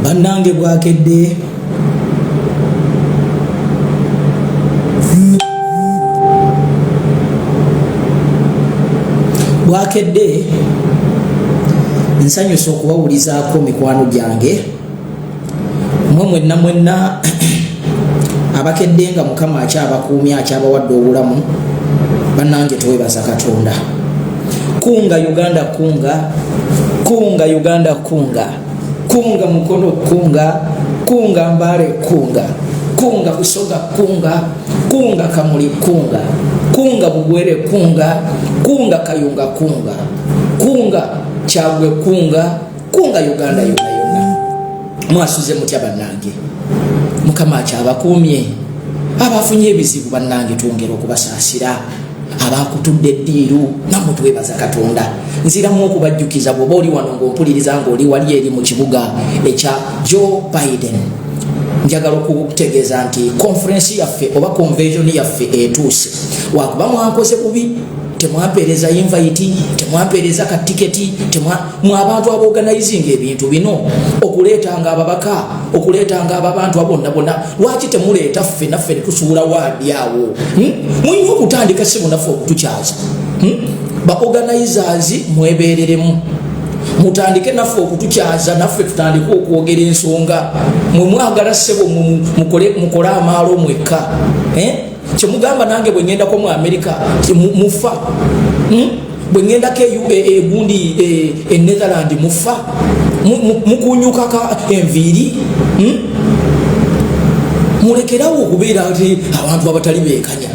bannange bwakedde bwakedde nsanyusa okubawulizaako mikwano gyange mwenna mwenna abakedde nga mukama akyabakuumye akyabawadde obulamu bannange twebaza Katonda. Kunga Uganda, kunga kunga Uganda, kunga kunga Mukono, kunga kunga Mbale, kunga kunga Busoga, kunga kunga Kamuli, kunga kunga Bugwere, kunga kunga Kayunga, kunga kunga Kyagwe, kunga kunga Uganda yonna. Mwasuze mutya bannange? Mukama akyabakuumye. Abafunye ebizibu bannange twongera okubasaasira. Abakutudde eddiiru namwe twebaza Katonda. Nziramu okubajjukiza bw'oba oli wano ng'ompuliriza ng'oli wali eri mu kibuga ekya Joe Biden. Njagala okukutegeeza nti konferensi yaffe oba convention yaffe etuuse. Wakuba mwankoze bubi, temwampeereza invite, temwampeereza ka tiketi, abantu aborganizing ebintu bino, okuleetanga ababaka, okuleetanga abantu bonna. Lwaki temuleeta ffe naffe ne tusuula waadi awo? Muyinza okutandika ssimu naffe okutukyaza. Ba organizers mwebeereremu. Mutandike naffe okutukyaza, naffe tutandike okwogera ensonga. Mwe mwagala ssebo mukole amaalo mwekka. Kyemugamba nange bwe ngendako mu America mufa. Bwe ngendako egundi Netherland mufa. Mukunyukaka enviiri. Mulekerawo okubeera ati abantu abatali beekanya.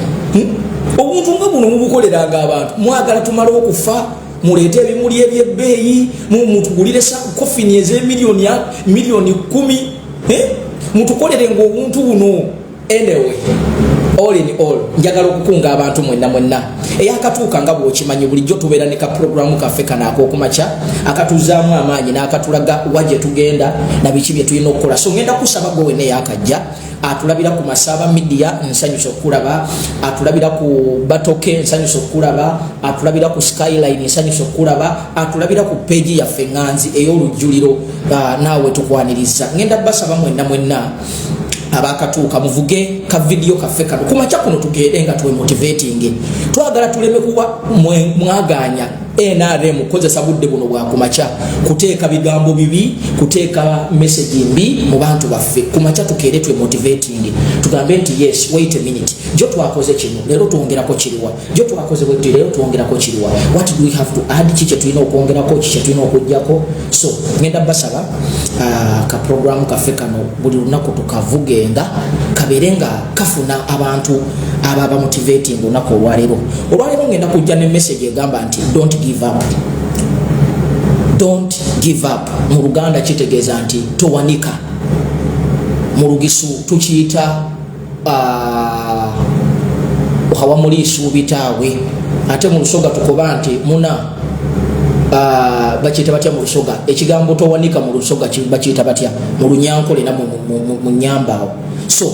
Obuntu nga buno mubukoleranga abantu. Mwagala tumale okufa, muleete ebimuli ebyebbeeyi, mutugulire kofini ez'emiliyoni 10. Mutukolere ng'obuntu buno. Anyway, all in all, njagala okukunga abantu mwenna. Eyakatuuka nga bw'okimanyi bulijjo tubeera ne ka programu kaffe kana ak'okumakya akatuzaamu amaanyi n'akatulaga waje tugenda na biki bye tulina okukola. So ngenda kusaba gwe wenna eyakajja atulabira ku Masaba media, nsanyusa okulaba, atulabira ku Batoke, nsanyusa okulaba, atulabira ku Skyline, nsanyusa okulaba, atulabira ku page yaffe Nganzi ey'olujjuliro, naawe tukwaniriza. Ngenda basaba mwenna abakatuuka muvuge ka video kaffe kano kumakya kuno tugende nga tuwe motivating. Twagala tuleme kuba mwaganya NRM kozesa budde buno bwa kumakya kuteeka bigambo bibi, kuteeka message mbi mu bantu baffe. Kumakya tukere tuwe motivating, tugambe nti yes, wait a minute, jo twakoze kino lero tuongerako kiriwa, jo twakoze bwe lero tuongerako kiriwa, what do we have to add, kiche tulina okwongerako, kiche tulina okujjako. So ngenda basaba ka program kaffe kano buli lunaku tukavugenga kaberenga kafuna abantu ababa motivating onako olwalero ngenda kujja ne message egamba nti don't give up. Don't give up. Mu Luganda kitegeeza nti towanika. Mu Lugisu tukiyita hawamuli isuubitaawe. Ate mu Lusoga tukoba nti muna bakiyita batya mu Lusoga. Ekigambo towanika mu Lusoga bakiyita batya mu Lunyankole na mu Nyambaawo. So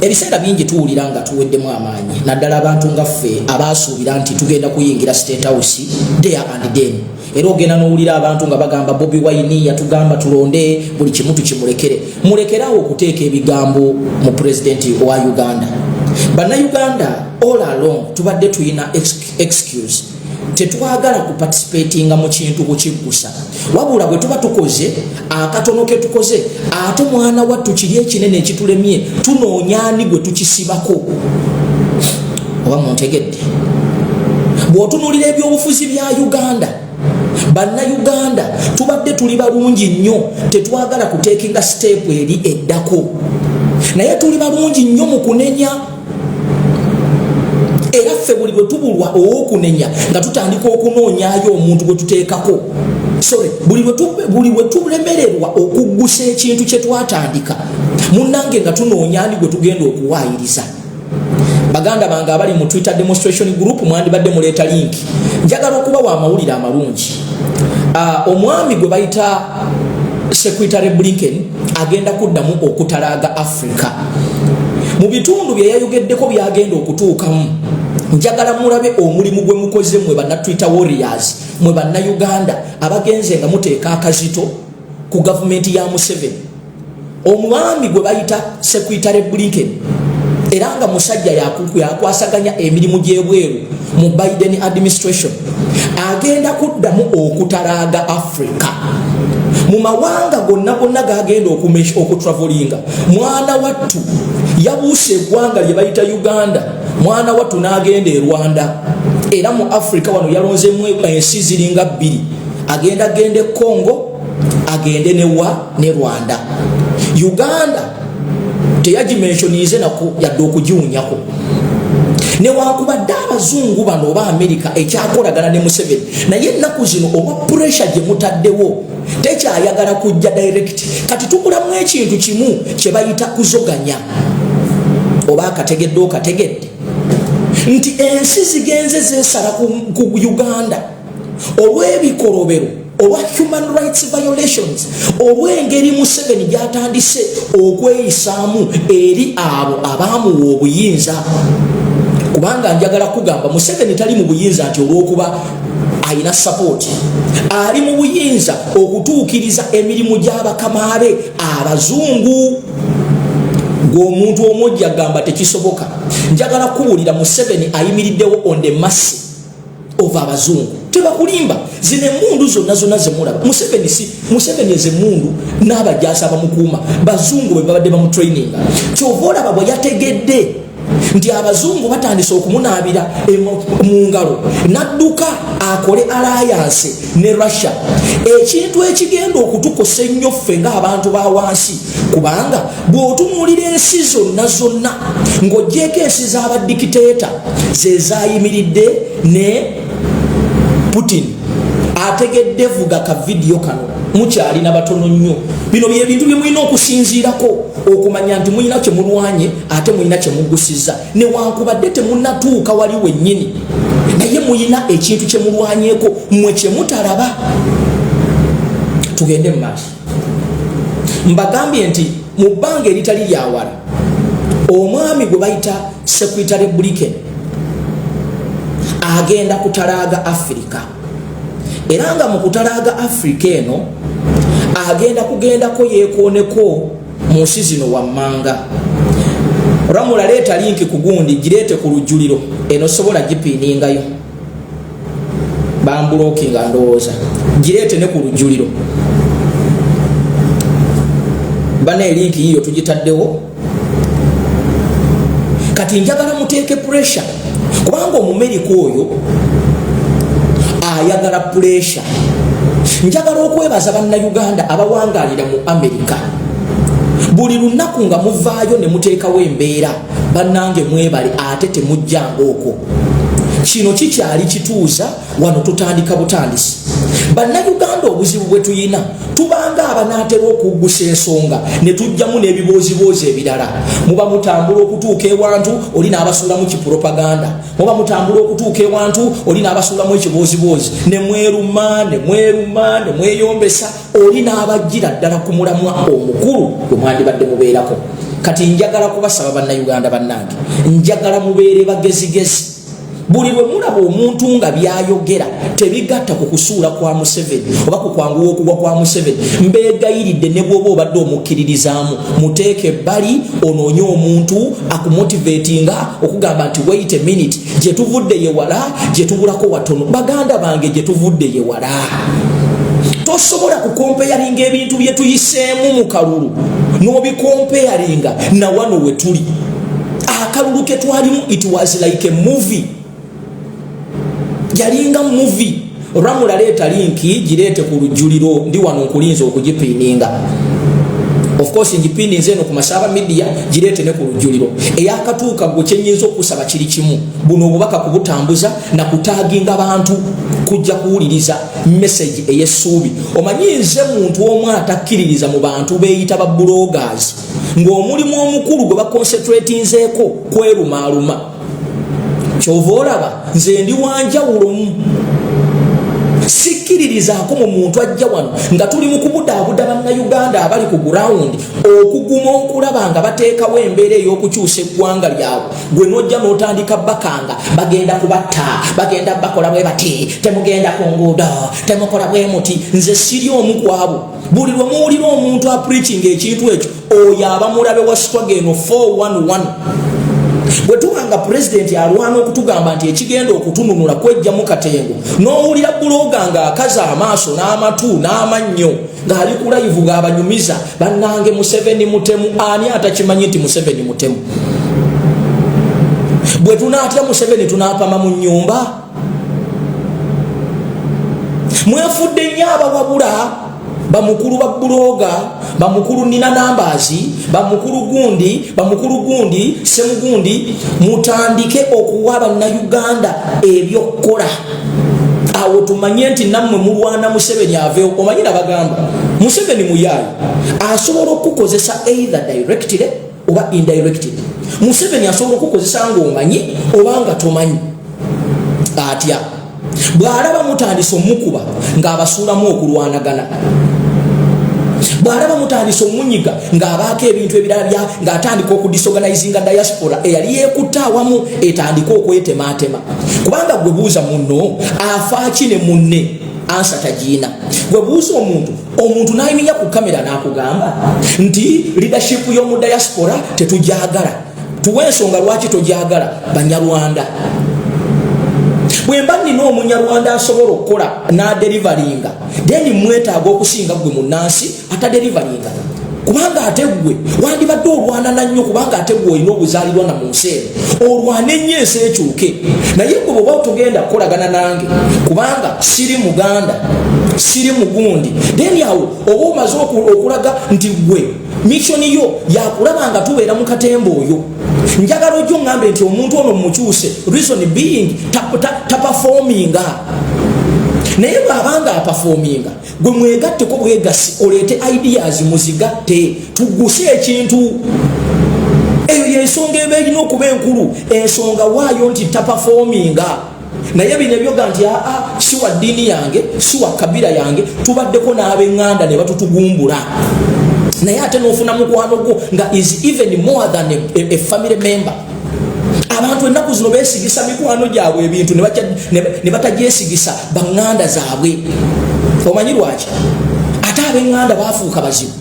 ebiseera bingi tuwulira nga tuweddemu amaanyi naddala abantu nga ffe abaasuubira nti tugenda kuyingira State House there and then. Era ogenda n'owulira abantu nga bagamba Bobi Wine yatugamba tulonde buli kimu tukimulekere. Mulekerawo okuteeka ebigambo mu pulezidenti wa Uganda. Bannayuganda all along tubadde tuyina excuse. Tetwagala kuparticipatinga mu kintu kukiggusa. Wabula bwe tuba tukoze akatono ke tukoze ate mwana wattu kiri ekinene ekitulemye tunoonyaani gwe tukisibako. Oba muntegedde? Bw'otunuulira ebyobufuzi bya Uganda, Bannayuganda tubadde tuli balungi nnyo, tetwagala kuteekinga step eri eddako. Naye tuli balungi nnyo mu kunenya. Era ffe buli bwe tubulwa okunenya nga tutandika okunoonyaayo omuntu gwe tuteekako. Sorry, buli bwe tulemererwa okuggusa ekintu kye twatandika munnange nga tunoonyaani gwe tugenda okuwaayiriza. Baganda bange abali mu Twitter demonstration group mwandibadde muleeta link. Njagala okubawa amawulire amalungi. Omwami gwe bayita Secretary Blinken agenda kuddamu okutalaaga Africa. Mu bitundu bye yayogeddeko byagenda okutuukamu. Njagala mulabe omulimu gwe mukoze mwe banna Twitter warriors, mwe Bannayuganda abagenze nga muteeka akazito ku gavumenti ya Museveni omwami gwe bayita Secretary Blinken era nga musajja yakwasaganya emirimu gy'ebweru mu Biden administration agenda kuddamu okutalaaga Africa mu mawanga gonna gagenda okutravelinga. Mwana wattu yabuuse eggwanga lye bayita Uganda, mwana wattu n'agenda e Rwanda era mu Africa wano yalonzemu ensi ziringa 2 agenda Congo agende ne Rwanda. Uganda teyagimenshonize nako yadde okugiwunyako newankubadde abazungu bano oba America ekyakolagana ne Museveni naye ennaku zino oba pressure gye mutaddewo tekyayagala kujja direct. Kati tukulamu ekintu kimu kye bayita kuzoganya oba akategedde nti ensi zigenze zeesala ku Uganda olw'ebikolobero oba human rights violations olw'engeri Museveni gyatandise okweyisaamu eri abo abaamuwa obuyinza. Kubanga njagala kugamba Museveni tali mu buyinza nti olw'okuba ayina support, ali mu buyinza okutuukiriza emirimu gy'abakama be abazungu. Ng'omuntu omujja agamba tekisoboka. Njagala kuwulira Museveni ayimiriddewo on the mercy of abazungu. Tebakulimba zine mundu zonna zemulaba Museveni ezemundu n'abajaasi abamukuuma bazungu bwe babadde bamutraininga. Kyova olaba bwe yategedde nti abazungu batandise okumunaabira mu ngalo n'adduka akole alliance ne Russia, ekintu ekigenda okutukosa ennyo ffe ng'abantu ba wansi. Kubanga bw'otunuulira ensi zonna ng'oggyeko ensi z'abadikiteeta ze zaayimiridde ne Putin ategedde vuga ka video kano mukyalina batono nnyo. Bino bye bintu bye mulina okusinziirako okumanya nti mulina kye mulwanye ate mulina kye muggusizza. Newankubadde temunnatuuka wali wennyini naye mulina ekintu kye mulwanyeeko mmwe kye mutalaba. Tugende mu maaso. Mbagambye nti mu bbanga eritali lyawala omwami gwe bayita Secretary Blinken agenda kutalaaga Africa era nga mu kutalaaga Africa eno agenda kugendako yeekooneko mu nsi zino wammanga. Ramula leeta linki ku gundi gireete ku lujjuliro eno sobola gipiiningayo bambulookinga ndowooza gireete ne ku lujjuliro bana elinki yiyo tugitaddewo. Kati njagala muteeke pressure kubanga Omumerika oyo ayagala pressure. Njagala okwebaza bannayuganda abawangaalira mu America buli lunaku nga muvaayo ne muteekawo embeera bannange mwebale ate temujjanga okwo. Kino kikyali kituuza wano tutandika butandisi. Bannayuganda obuzibu bwe tuyina tubanga abanaatera okuggusa ensonga ne tujjamu n'ebibooziboozi ebirala. Muba mutambula okutuuka ewantu oli n'abasuulamu kipropaganda, muba mutambula okutuuka ewantu oli n'abasuulamu ekibooziboozi ne mweruma ne mweyombesa oli n'abajjira ddala ku mulamwa omukulu gwe mwandibadde mubeerako. Kati njagala kubasaba bannayuganda bannange, njagala mubeere bagezigezi. Buli bwe mulaba omuntu nga byayogera tebigatta ku kusuula kwa Museveni oba ku kwanguwa okugwa kwa Museveni, mbeegayiridde ne bw'oba obadde omukkiririzaamu muteeke ebbali onoonye omuntu akumotivatinga okugamba nti wait a minute gye tuvudde ye wala gye tubulako watono. Baganda bange gye tuvudde ye wala. Tosobola kukompeyaringa ebintu bye tuyiseemu mu kalulu n'obikompeyaringa na wano we tuli. Akalulu ke twalimu it was like a movie. Jalinga movie. Ramula leeta linki gireete ku lujjuliro ndi wano nkulinza okugipiininga. Of course njipindinze eno ku Masaba media gireete ne ku lujjuliro. Eyakatuuka gwe kyenyinza okusaba kiri kimu buno obubaka kubutambuza na kutaaginga abantu kujja kuwuliriza message ey'essuubi. Omanyinze muntu omu atakkiririza mu bantu beeyita ba bloggers ng'omulimu omukulu gwe baconcentratinzeeko kwerumaaluma. Kyova olaba nze ndi wanjawulomu. Sikkiririzaako mu muntu ajja wano nga tuli mu kubudaabuda bannayuganda abali ku ground okuguma okulaba nga bateekawo embeera ey'okukyusa eggwanga lyabwe. Gwe n'ojja n'otandika bakanga bagenda kubatta, bagenda bakola bwe bati, temugenda ku nguudo, temukola bwe muti. Nze siri omu ku abo. buli lwe muwulira omuntu apreaching ekintu ekyo oyo aba mulabe wa struggle eno 411. bwe tubanga pulezidenti alwana okutugamba nti ekigenda okutununula kwejja mu katengo n'owulira buloga nga akaza amaaso n'amatu n'amannyo ng'ali ku live ng'abanyumiza bannange Museveni mutemu. Ani atakimanyi nti Museveni mutemu? bwe tunaatya Museveni tunaapama mu nnyumba? mwefudde nnyo abawabula bamukulu ba buloga, bamukulu nina nambazi, bamukulu gundi semugundi, mutandike okuwa bannayuganda ebyokukola. Awo tumanye nti nammwe mulwana Museveni aveewo. Omanyira bagamba Museveni muyayi asobola okukozesa either directly oba indirectly. Museveni asobola okukozesa ng'omanyi oba nga tomanyi. Atya bw'alaba mutandise omukuba ng'abasuulamu okulwanagana, bw'alaba mutandise omunyiga ng'abaako ebintu ebirala ng'atandika okudisorganizinga diaspora eyali yeekutta awamu etandika okwetemaatema. Kubanga gwe buuza munno afaaki ne munne ansa tagiina. Gwe buuza omuntu n'ayiminya ku kamera n'akugamba nti leadership y'omu diaspora tetugyagala. Tuwe ensonga lwaki togyagala. Banyarwanda. Bwe mba nina omunyarwanda asobola okukola n'adeliveringa, then mwetaaga okusinga gwe munnansi atadelivaringa. Kubanga ate gwe wandibadde olwanana nnyo, kubanga ate gwe olina obuzaalirwa na mu nsi eno. Olwane nnyo ensi ekyuke. Naye gwe bw'oba tugenda kukolagana nange kubanga siri muganda, siri mugundi, then awo oba omaze okulaga nti gwe misioni yo yakulaba nga tubeera mu katemba oyo. Njagala ojjo ngambe nti omuntu ono mukyuse, reason being taperforminga. Naye bw'abanga aperforminga, gwe mwegatteko bwegasi oleete ideas muzigatte tuguse ekintu. Eyo y'ensonga eba erina okuba enkulu, ensonga waayo nti taperforminga. Naye bino ebyoga nti si wa ddiini yange, si wa kabira yange, tubaddeko n'ab'eŋŋanda ne batutugumbula. Naye ate n'ofuna mukwano gwo nga is even more than a family member. Abantu ennaku zino beesigisa mikwano gyabwe ebintu ne batagyesigisa baŋŋanda zaabwe. Omanyi lwaki? Ate ab'eŋŋanda baafuuka bazibu.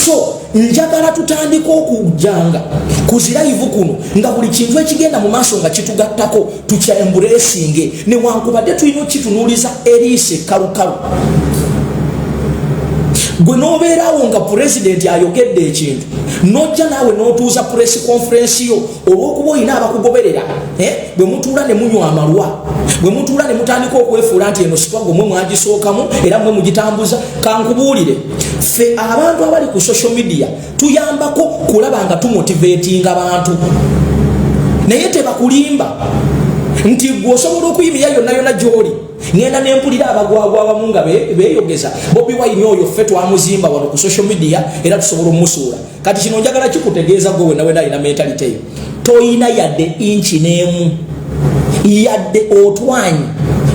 So njagala tutandika okujjanga kuzirayivu kuno nga buli kintu ekigenda mu maaso nga kitugattako tukyembuleesinge, newankubadde tulina okitunuuliza eriise kalukalu. Gwe n'obeerawo nga pulezidenti ayogedde ekintu n'ojja naawe n'otuuza press conference yo olw'okuba olina abakugoberera. Bwe mutuula ne munywa amalwa, bwe mutuula ne mutandika okwefuula nti eno sitwago mwe mwagisookamu era mwe mugitambuza. Kankubuulire, ffe abantu abali ku social media tuyambako kulaba nga tumotivatinga bantu, naye tebakulimba nti gwe osobola okuyimira yonna gy'oli. Ngenda nempulira abagwagwa abamu nga beeyogeza Bobi Wine oyo ffe twamuzimba wano ku social media era tusobola omusuula. Kati kino njagala kikutegeeza gwe wenna alina mentality eyo. Toyina yadde inchi n'emu, yadde otwanyi,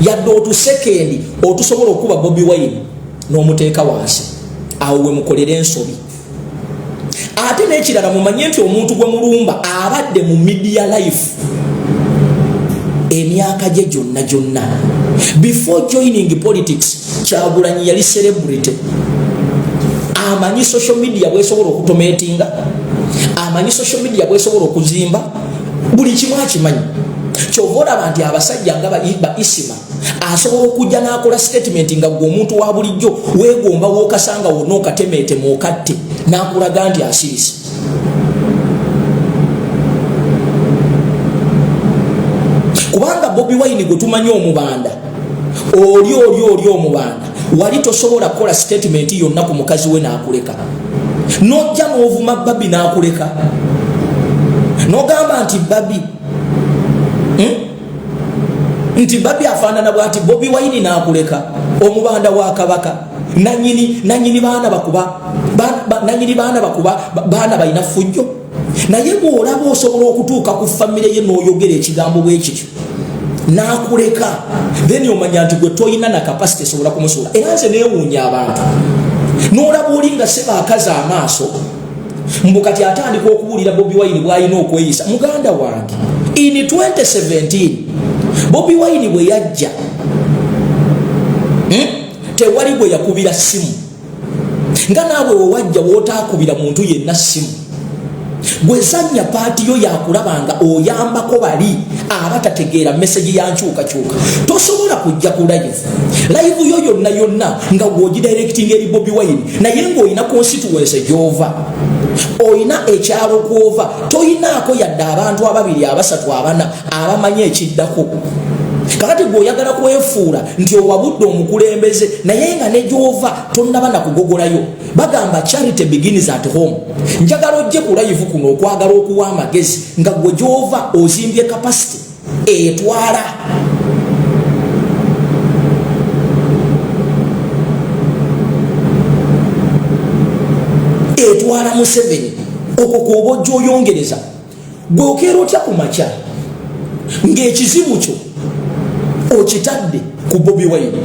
yadde otusekendi otusobola okuba Bobi Wine n'omuteeka wansi. Awo we mukolera ensobi. Ate n'ekirala mumanye nti omuntu gwe mulumba abadde mu media life emyaka gye gyonna. Before joining politics, Kyagulanyi yali celebrity. Amanyi social media bwesobola okutometinga, amanyi social media bwesobola okuzimba, buli kimu akimanyi. Kyova olaba nti abasajja nga ba Isima asobola okujja n'akola statement nga gwe omuntu wa bulijjo weegomba wookasanga wonna okatemeetema okatte n'akulaga nti asirise. Kubanga Bobi Wine gwe tumanyi omubanda, oli omubanda, wali tosobola kukola statement yonna ku mukazi we n'akuleka. N'ojja n'ovuma Babi n'akuleka, n'ogamba nti Babi nti Babi afaanana bw'ati, Bobi Wine n'akuleka. Omubanda wa Kabaka nanyini baana bakuba baana balina fujjo. Naye bw'olaba osobola okutuuka ku famire ye n'oyogera ekigambo bwe kityo n'akuleka, then omanya nti gwe toyina na capacity esobola kumusuula. Era nze neewuunya abantu n'olaba oli nga se baakaza amaaso mbu kati atandika okubuulira Bobi Wine bw'alina okweyisa. Muganda wange, in 2017 Bobi Wine bwe yajja tewali bwe yakubira simu nga naawe wewajja wootaakubira muntu yenna simu gwe zanya paati yo yakulabanga oyambako bali abatategeera meseji ya nkyukakyuka tosobola kujja ku live yo yonna nga gwogidirecting eri Bobi Wine naye ng'olina constituency gy'ova oyina ekyalo kwova toyinaako yadde abantu ababiri abasatu abana abamanyi ekiddako kakati gweoyagala kwefuula nti owabudde omukulembeze naye nga ne gy'ova tonnaba nakugogolayo bagamba charity begins at home njagala ojje ku live kuno okwagala okuwa amagezi nga gwe gy'ova ozimbye capacity etwala Museveni okwo kwoba ojja oyongereza gwe okeera otya ku makya ng'ekizibu kyo okitadde ku Bobi Wine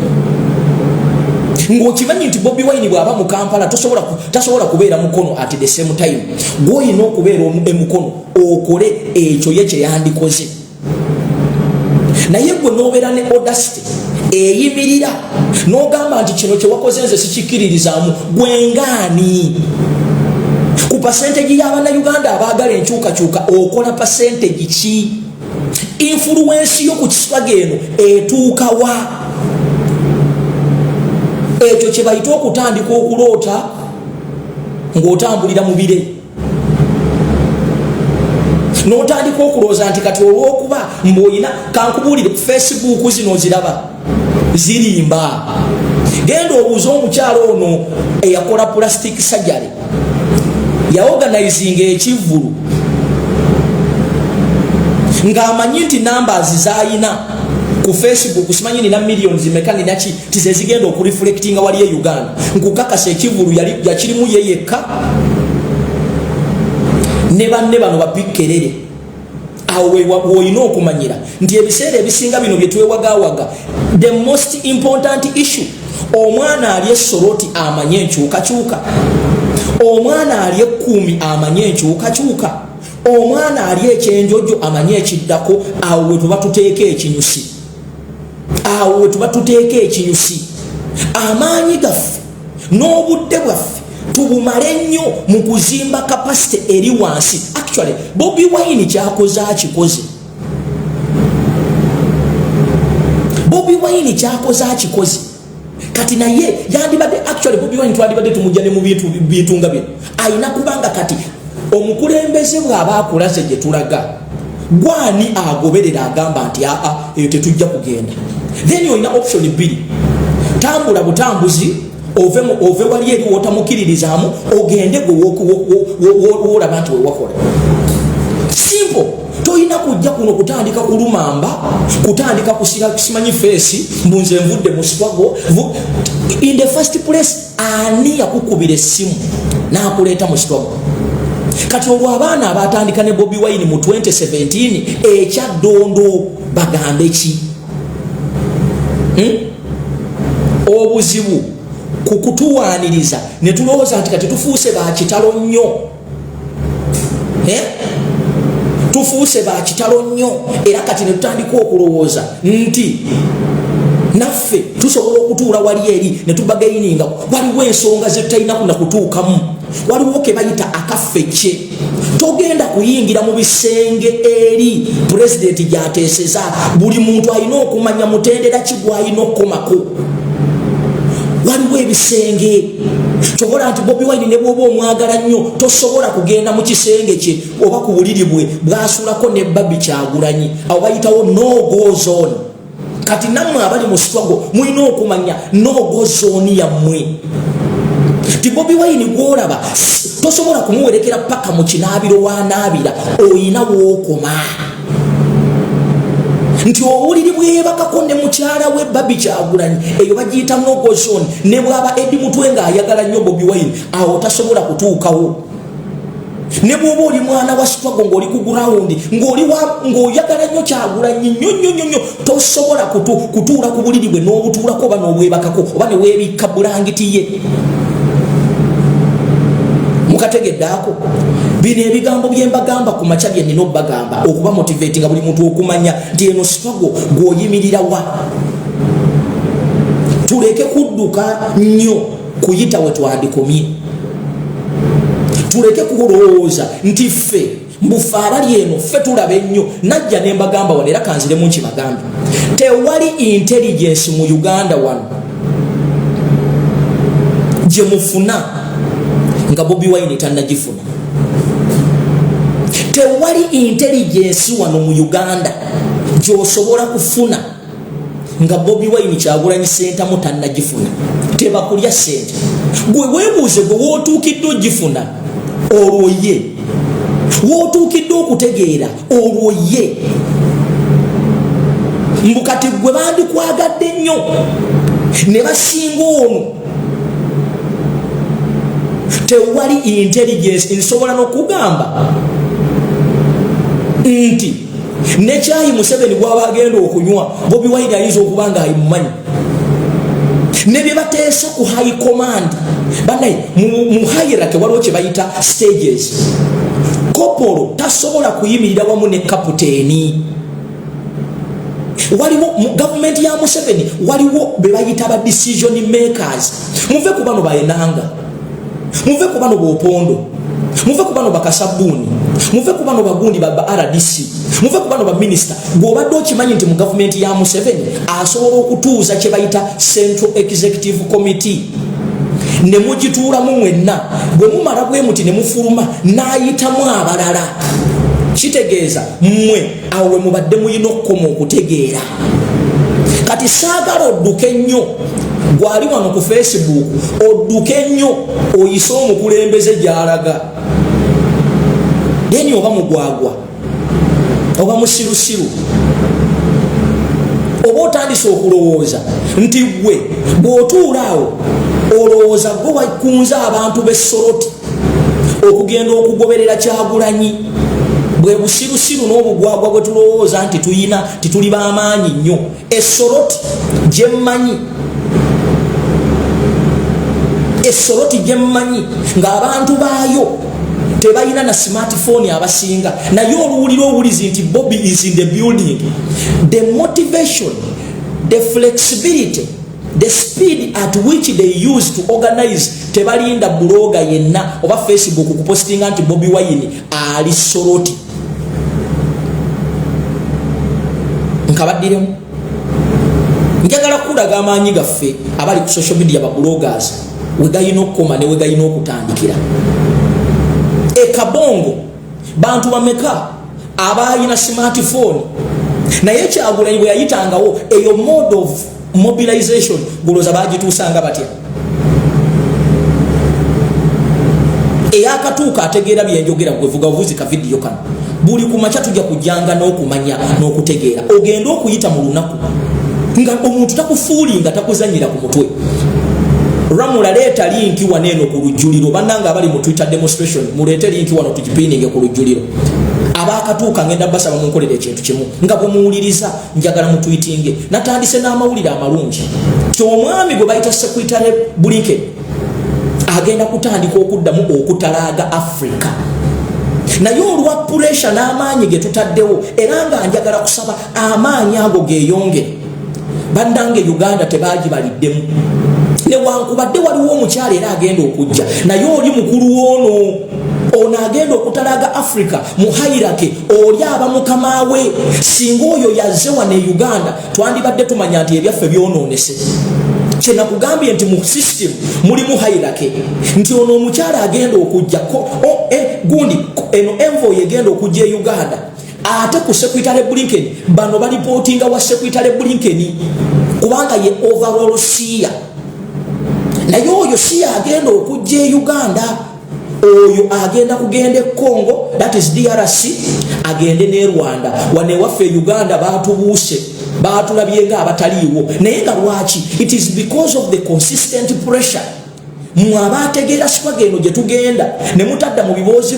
ng'okimanyi nti Bobi Wine bw'aba mu Kampala tasobola kubeera mukono at the same time gw'olina okubeera emukono okole ekyo ye kye yandikoze naye gwe n'obeera ne audacity eyimirira n'ogamba nti kino kye wakoze nze sikikkiririzaamu gwe ngaani ku percentage y'Abannayuganda abaagala enkyukakyuka okola percentage ki influence yo ku kiswaga eno etuuka wa ekyo kye bayita okutandika okuloota ng'otambulira mu bire n'otandika okulooza nti kati olw'okuba mb'olina kankubuulire Facebook zino ziraba zirimba genda obuuza omukyalo ono eyakola plastic surgery yaorganizinga ekivulu ng'amanyi nti numbers zayina ku Facebook simanyi nina millions meka ninaki tizezigenda okureflectinga wali e Uganda nkukakasa ekivulu yakirimu ye yekka ne banne bano bapikkerere awo woyina okumanyira nti ebiseera ebisinga bino bye twewagawaga the most important issue omwana ali essoroti amanye enkyukakyuka omwana ali ekkuumi amanye enkyukakyuka omwana ali ekyenjojo amanye ekiddako awo we tuba tuteeka ekinyusi amaanyi gaffe n'obudde bwaffe tubumale nnyo mu kuzimba capacity eri wansi actually Bobi Wine kyakoze akikoze Bobi Wine kyakoze akikoze kati naye yandibadde actually Bobi Wine twandibadde tumujja ne mu bintu nga bino ayina kubanga kati omukulembeze bw'aba akulaze gye tulaga gwani agoberera agamba nti eyo tetujja kugenda then oyina option bbiri tambula butambuzi ove wali eri wotamukiririzaamu ogende gwe wolaba nti wewakola simple toyina kujja kuno kutandika kulumamba kutandika kusira kisimanyi feesi mbunze nvudde mu swago in the first place ani yakukubira essimu n'akuleeta mu swago kati olwo abaana abatandika ne Bobi Wine mu 2017 ekyaddondo bagambe ki obuzibu kukutuwaaniriza ne tulowooza nti kati tufuuse bakitalo nnyo tufuuse bakitalo nnyo era kati ne tutandika okulowooza nti naffe tusobola okutuula wali eri ne tubagaininga waliwo ensonga ze tutalina kunakutuukamu waliwo ke bayita akaffecce togenda kuyingira mu bisenge eri pulezidenti gy'ateeseza buli muntu alina okumanya mutendera ki gw'alina okukomako waliwo ebisenge kyobola nti Bobi Wine ne bwoba omwagala nnyo tosobola kugenda mu kisenge kye oba ku buliri bwe bw'asulako ne Babi Kyagulanyi awo bayitawo no go zone kati nammwe abali mu struggle mulina okumanya no go zone yammwe ti Bobi Wine gwolaba tosobola kumuwerekera paka mu kinaabiro wanaabira oyina wookoma nti obuliri bwebakako ne mukyala we Babi Kyagulanyi eyo bagiyita nogozone ne bwaba Edi Mutwe ng'ayagala nnyo Bobi Wine awo tasobola kutuukawo ne bwoba oli mwana wa struggle ng'oli ku ground ng'oyagala nnyo Kyagulanyi nnyo tosobola kutuula ku buliri bwe n'obutuulako oba n'obwebakako oba ne weebikka bulangiti ye mukategedde ako bino ebigambo byembagamba ku makya bye nnina obbagamba okuba motivate nga buli muntu okumanya nti eno struggle gw'oyimirira wa tuleke kudduka nnyo kuyita we twandikomye, tuleke kulowooza nti ffe mbufe abali eno ffe tulaba ennyo. Najja ne mbagamba wano era kanziremu nkibagambe, tewali intelligence mu Uganda wano gye mufuna nga Bobi Wine tannagifuna. Tewali intelligence wano mu Uganda gy'osobola kufuna nga Bobi Wine Kyagulanyi sentamu tannagifuna. Tebakulya sente. Gwe weebuuze gwe wootuukidde ogifuna olwo ye, wootuukidde okutegeera olwo ye. Mbukati gwe bandikwagadde nnyo ne basinga ono. Tewali intelligence nsobola n'okugamba nti ne kyayi Museveni bw'aba agenda okunywa Bobi Wine ayinza okuba nga ayimumanyi. Ne bye bateesa ku high command banaye mu hierarchy waliwo kye bayita stages. Kopolo tasobola kuyimirira wamu ne kapiteeni. Waliwo mu government ya Museveni waliwo be bayita ba decision makers. Muve ku bano bayenanga, muve ku bano Bopondo, muve ku bano bakasabuni, muve ku bano bagundi ba RDC, muve ku bano ba minister. Gw'obadde okimanyi nti mu government ya Museveni asobola okutuuza kye bayita Central Executive Committee ne mugituulamu mwenna. Bwe mumala bwe muti ne mufuluma n'ayitamu abalala, kitegeeza mmwe awo we mubadde muyina okukoma okutegeera. Kati saagala odduke nnyo, gwali wano ku Facebook odduke nnyo oyise omukulembeze gy'alaga. Deni oba mugwagwa oba musirusiru oba otandise okulowooza nti gwe bw'otuula awo olowooza gwe wakunze abantu b'essoroti okugenda okugoberera Kyagulanyi. Bwe busirusiru n'obugwagwa bwe tulowooza nti tuyina tituli b'amaanyi nnyo. Essoroti gye mmanyi, essoroti gye mmanyi ng'abantu baayo tebalina na smartphone abasinga, naye oluwulira obulizi nti Bobby is in the building. The motivation, the flexibility, the speed at which they use to organize, tebalinda bloga yenna oba Facebook kupostinga nti Bobi Wine ali Soroti. Nkabaddiremu njagala kulaga amaanyi gaffe abali ku social media ba bloggers wegayina okukoma ne wegayina okutandikira. Kabongo bantu bameka abayina smartphone, naye Kyagulanyi bwe yayitangawo eyo mode of mobilization guloza bagituusanga batya. Eyakatuuka ategeera byenjogera gwevuga buvuzi ka video kano buli kumacha tujja kujanga n'okumanya n'okutegeera. Ogenda okuyita mu lunaku nga omuntu takufuulinga takuzanyira ku mutwe. Ramula leta linki waneno ku lujuliro bannanga abali mu Twitter demonstration mulete linki wano tukipininge ku lujuliro. Abakatuuka ngenda basaba munkolere ekintu kimu nga bwe muwuliriza njagala mu tweetinge natandise n'amawulire amalungi. So omwami gwe bayita Secretary Blinken agenda kutandika okuddamu okutalaaga Africa. Naye olwa pressure n'amaanyi ge tutaddewo era nga njagala kusaba amaanyi ago geeyongere. Bandange Uganda tebagibaliddemu. Newankubadde waliwo omukyala era agenda okujja naye oli mukulu ono agenda okutalaaga Africa mu hierarchy oli aba mukama we. Singa oyo yazze wane Uganda twandibadde tumanya nti ebyaffe byonoonese. Kye nakugambye nti mu system mulimu hierarchy nti ono omukyala agenda okujja gundi eno envoy egenda okujja e Uganda ate ku Secretary Blinken bano balipotinga wa Secretary Blinken kubanga ye overall seer. Naye oyo si agenda okujja e Uganda, oyo agenda kugenda Congo, that is DRC, agende ne Rwanda. Wane waffe Uganda batubuuse batulabye nga abataliiwo. Naye nga lwaki? It is because of the consistent pressure. Mwabategeera swageno gye tugenda ne mutadda mu biboozi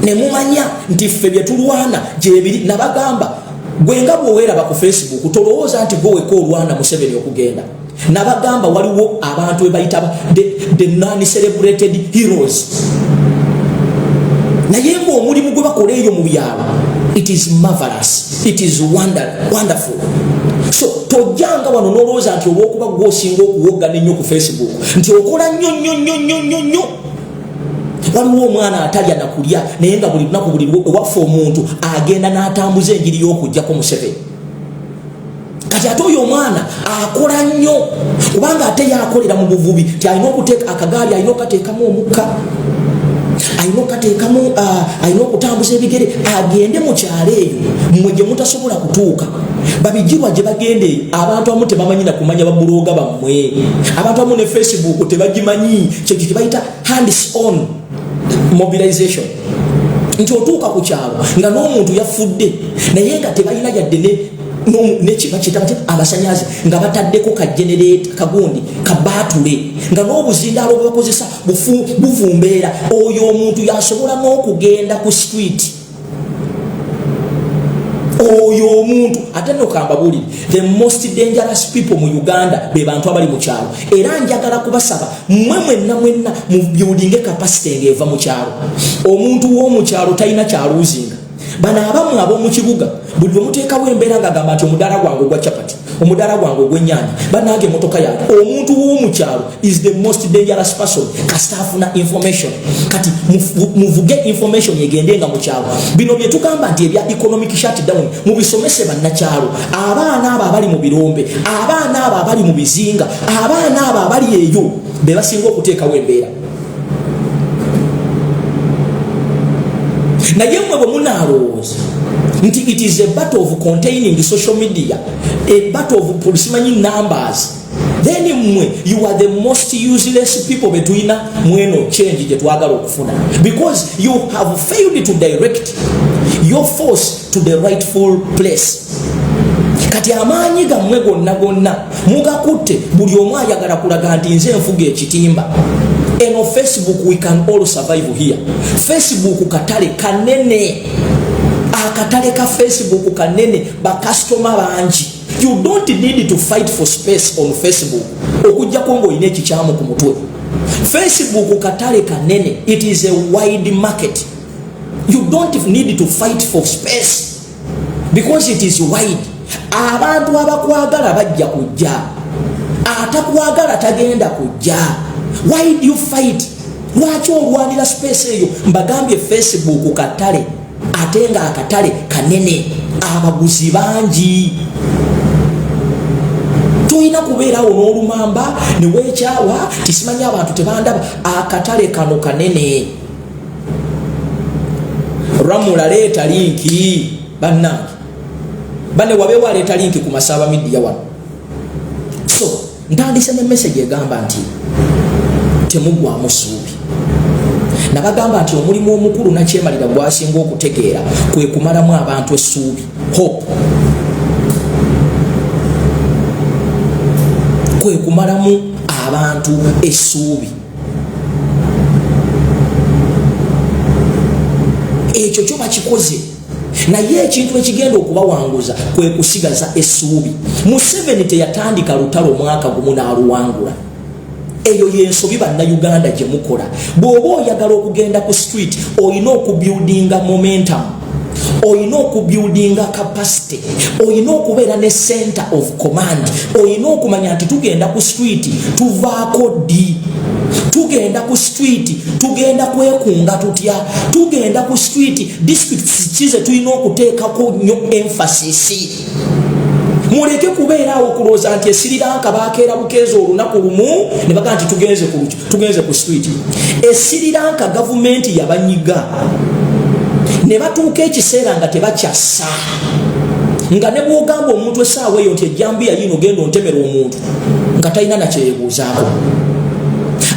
ne mumanya nti ffe bye tulwana gyebiri. Nabagamba gwe nga bw'oweeraba ku Facebook tolowooza nti gwe weka olwana Museveni okugenda. Nabagamba waliwo abantu ebayita the non-celebrated heroes. Naye ng'omulimu gwe bakola eyo mu byalo, it is marvelous, it is wonderful. So tojanga wano noloza nti olwokuba gwosinga okuwogana ennyo ku Facebook nti okola nnyo. Waliwo omwana atalya nakulya naye nga buli lunaku buli ewaffe omuntu agenda n'atambuza enjiri y'okuggyako Museveni. Kati ate oyo omwana akola nnyo kubanga ate yakolera mu buvubi ti alina okuteeka akagaali, alina okateekamu omukka, alina okutambuza ebigere agende mu kyalo eyo mmwe gye mutasobola kutuuka. Babijirwa gye bagende abantu abamu tebamanyi na kumanya babuloga bammwe, abantu abamu ne Facebook tebagimanyi, kyekyo kye bayita hands on mobilization. Nti otuuka ku kyalo nga n'omuntu yafudde naye nga tebalina yadde nekiba kitati abasanyazi nga bataddeko ka generator kagundi kabatule nga n'obuzindaalo bwe bakozesa buvumbeera. Oyo omuntu yasobola n'okugenda ku street. Oyo omuntu ate nokamba buli the most dangerous people mu Uganda be bantu abali mu kyalo. Era njagala kubasaba mmwe mwenna mu building capacity ngeva mu kyalo. Omuntu w'omu kyalo talina kyaluzinga. Bana abamu ab'omu kibuga buli omuteekawo embeera nga agamba nti omudaala gwange ogwa chapati, omudaala gwange ogw'ennyanja, banange emotoka yange. Omuntu w'omu kyalo is the most dangerous person kasita afuna information. Kati muvuge information egende nga mu kyalo. Bino bye tugamba nti ebya economic shutdown mubisomese bannakyalo. Abaana abo abali mu birombe, abaana abo abali mu bizinga, abaana abo abali eyo be basinga okuteekawo embeera. Naye mwe bwe munaalowooza nti it is a battle of containing the social media, a battle of simanyi numbers, then mwe you are the most useless people between mweno change gye twagala okufuna, because you have failed to direct your force to the rightful place. Kati amaanyi gammwe gonna mugakutte buli omu ayagala kulaga nti nze nfuga ekitimba. Eno Facebook we can all survive here. Facebook katale kanene, akatale ka Facebook kanene ba customer banji. You don't need to fight for space on Facebook. Okujja kongo ine kichamu ku mutwe. Facebook katale kanene, it is a wide market. You don't need to fight for space because it is wide. Abantu abakwagala bajja kujja, atakwagala tagenda kujja. Why do you fight? Lwaki olwanira space eyo? Mbagambye Facebook katale atenga akatale kanene, abaguzi bangi. Toyina kubeerawo n'olumamba ne weekyawa kisimanya abantu tebandaba. Akatale kano kanene. Ramula leeta linki bannange. Bane wabeewo aleeta linki ku Masaba media wano. So ntandise ne message egamba nti temugwamu ssuubi. Nabagamba nti omulimu omukulu nakyemalira gwasinga okutegeera kwe kumalamu abantu essuubi, hope. Kwe kumalamu abantu essuubi. Ekyo kyo bakikoze. Naye ekintu ekigenda okubawanguza kwe kusigaza essuubi. Museveni teyatandika lutalo mwaka gumu n'aluwangula. Eyo yensobi bannayuganda gye mukola. Bw'oba oyagala okugenda ku street olina okubuildinga momentum, olina okubuildinga capacity, olina okubeera ne center of command, olina okumanya nti tugenda ku street tuvaako ddi, tugenda ku street tugenda kwekunga tutya, tugenda ku street districts kize tulina okuteekako nnyo emphasis. Muleke kubeerawo okulooza nti Sri Lanka baakeera bukeeza olunaku lumu ne baga nti tugenze ku street. Sri Lanka gavumenti yabanyiga ne batuuka ekiseera nga tebakyassa, nga ne bw'ogamba omuntu essaawa eyo nti ejjambiya yino genda ontemera omuntu nga talina nakyeyebuuzaako.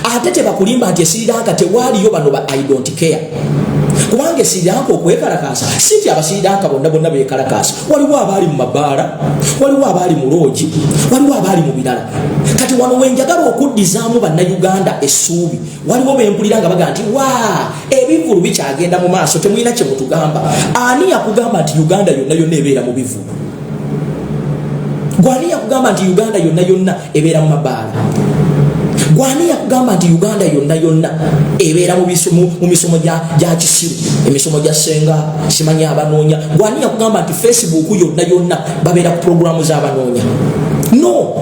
Ate tebakulimba nti Sri Lanka tewaaliyo bano ba I don't care. Kubanga Sri Lanka okwekalakaasa si nti Abasri Lanka bonna beekalakaasa. Waliwo abaali mu mabaala, waliwo abaali mu loogi, waliwo abaali mu birala. Kati wano wenjagala okuddizaamu bannayuganda essuubi, waliwo bempulira nga baga nti waa ebivulu bikyagenda mu maaso temulina kye mutugamba. Ani yakugamba nti Uganda yonna ebeera mu bivulu? Gwani yakugamba nti Uganda yonna ebeera mu mabaala? Gwani kugamba nti Uganda yonna ebeera mu misomo gya kisiru, emisomo gya senga simanya abanoonya. Gwaniya kugamba nti Facebook yonna babeera ku programu z'abanoonya. No.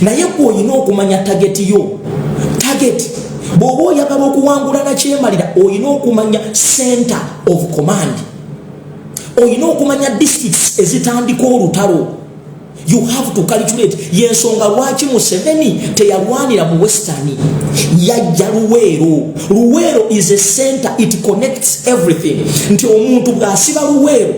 Naye oyina okumanya target yo. Target bw'oba oyagala okuwangula nakyemalira oyina okumanya center of command. Oyina okumanya districts ezitandika olutalo. You have to calculate. Yensonga lwaki Museveni teyalwanira mu Western, yajja Luweero. Luweero is a center, it connects everything. Nti omuntu bw'asiba Luweero,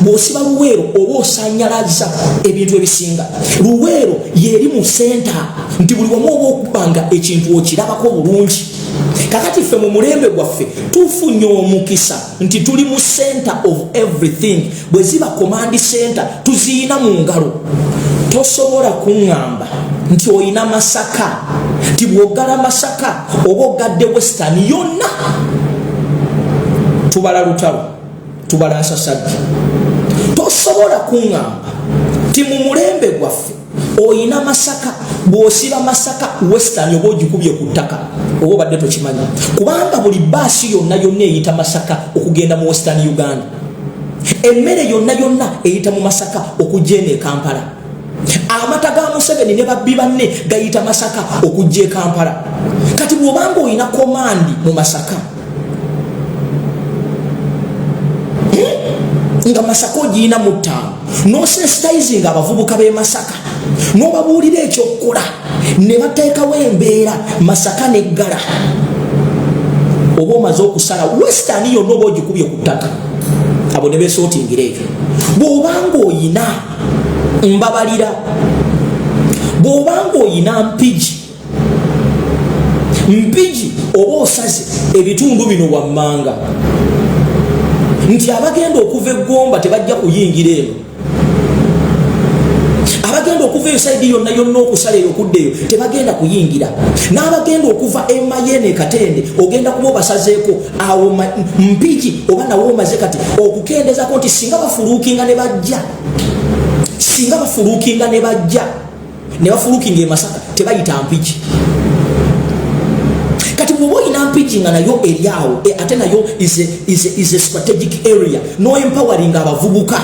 bw'osiba Luweero oba osanyalaza ebintu ebisinga. Luweero yeri mu center, nti buli wamu oba okubanga ekintu okirabako bulungi. Kakati ffe mu mulembe gwaffe tufunye omukisa nti tuli mu center of everything. Bwe ziba command center tuziina mu ngalo. Tosobola kuŋŋamba nti oyina Masaka, nti bw'oggala Masaka oba oggadde Western yonna tubala lutalo, tubala Assabudde. Tosobola kuŋŋamba nti mu mulembe gwaffe oyina Masaka, bw'osiba Masaka Western oba ogikubye ku ttaka oba obadde tokimanya. Kubanga buli baasi yonna eyita Masaka okugenda mu Western Uganda. Emmere yonna eyita mu Masaka okujja eno e Kampala. Amata ga Museveni ne babbi banne gayita Masaka okujja e Kampala. Kati bw'obanga oyina komandi mu Masaka, nga Masaka ogiyina mu ttaano, nosensitizing abavubuka b'e Masaka, n'obabuulira ekyokukola, ne bateekawo embeera Masaka n'eggala. Oba omaze okusala Western yonna oba ogikubye ku ttaka, abo ne beesootingira ekyo. Bw'obanga oyina Mbabalira, bw'obanga oyina Mpigi oba osaze ebitundu bino wammanga, nti abagenda okuva eggomba tebajja kuyingira eno, abagenda okuva eyo sayidi yonna okusala eyo okudda eyo tebagenda kuyingira, n'abagenda okuva Mayene Katende ogenda kuba obasazeeko awo Mpigi oba nawo omaze kati okukendezako nti singa bafuluukinga ne bajja ne bafuluukinga e Masaka tebayita Mpigi. Kati bw'oba oyina Mpigi nga nayo eri awo ate nayo is a strategic area. No empowering abavubuka,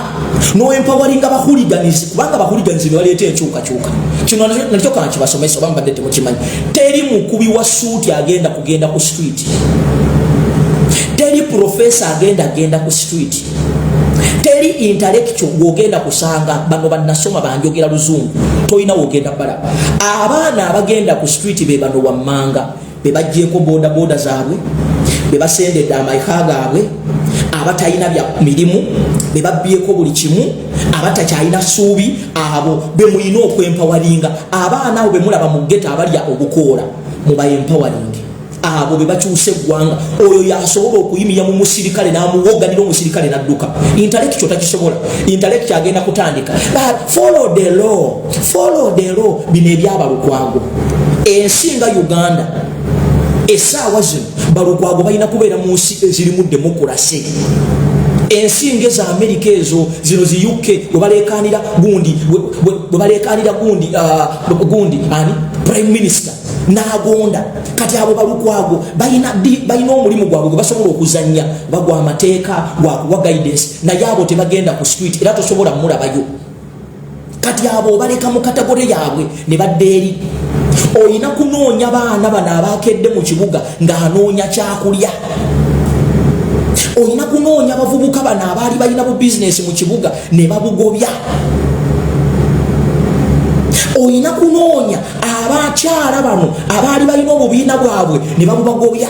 no empowering abahuliganizi, kubanga abahuliganizi baleeta enkyukakyuka. Kino nakyo kana kibasomesa oba mbadde temukimanyi. Teri mukubi wa suuti agenda ku street, teri professor agenda ku street, teri intellectual gwogenda kusanga bano bannasoma banjogera Luzungu, toyina wogenda bala. Abaana abagenda ku street be bano wammanga, be bajjeeko boda zaabwe, be basendedde amayika gaabwe, abatayina bya mirimu, be babbyeko buli kimu, abatakyalina ssuubi, abo be muyina okwempawalinga. Abaana abo be mulaba mu geta abalya obukoola muba empowering. Abo be bakyuse eggwanga. Oyo yasobola okuyimira mu musirikale n'amuwoganira omusirikale n'adduka. Intellectual takisobola. Intellectual agenda kutandika. Follow the law. Bino ebyabalukwago. Ensi nga Uganda essaawa zino balukwago balina kubeera mu nsi ezirimu demokrasi. Ensi ng'eza Amerika ezo zino zi UK webaleekaanira gundi ani prime minister n'agonda. Kati abo balukwago balina omulimu gwabwe gwe basobola okuzannya bagwa amateeka gwakuwa guidance, naye abo tebagenda ku street era tosobola mulabayo. Kati abo baleka mu kategore yaabwe ne badde eri. Oyina kunoonya baana bano abaakedde mu kibuga ng'anoonya kyakulya. Oyina kunoonya abavubuka bano abaali balina bu bizinesi mu kibuga ne babugobya. Oyina kunoonya abakyala bano abaali balina obubiina bwabwe ne babubagobya.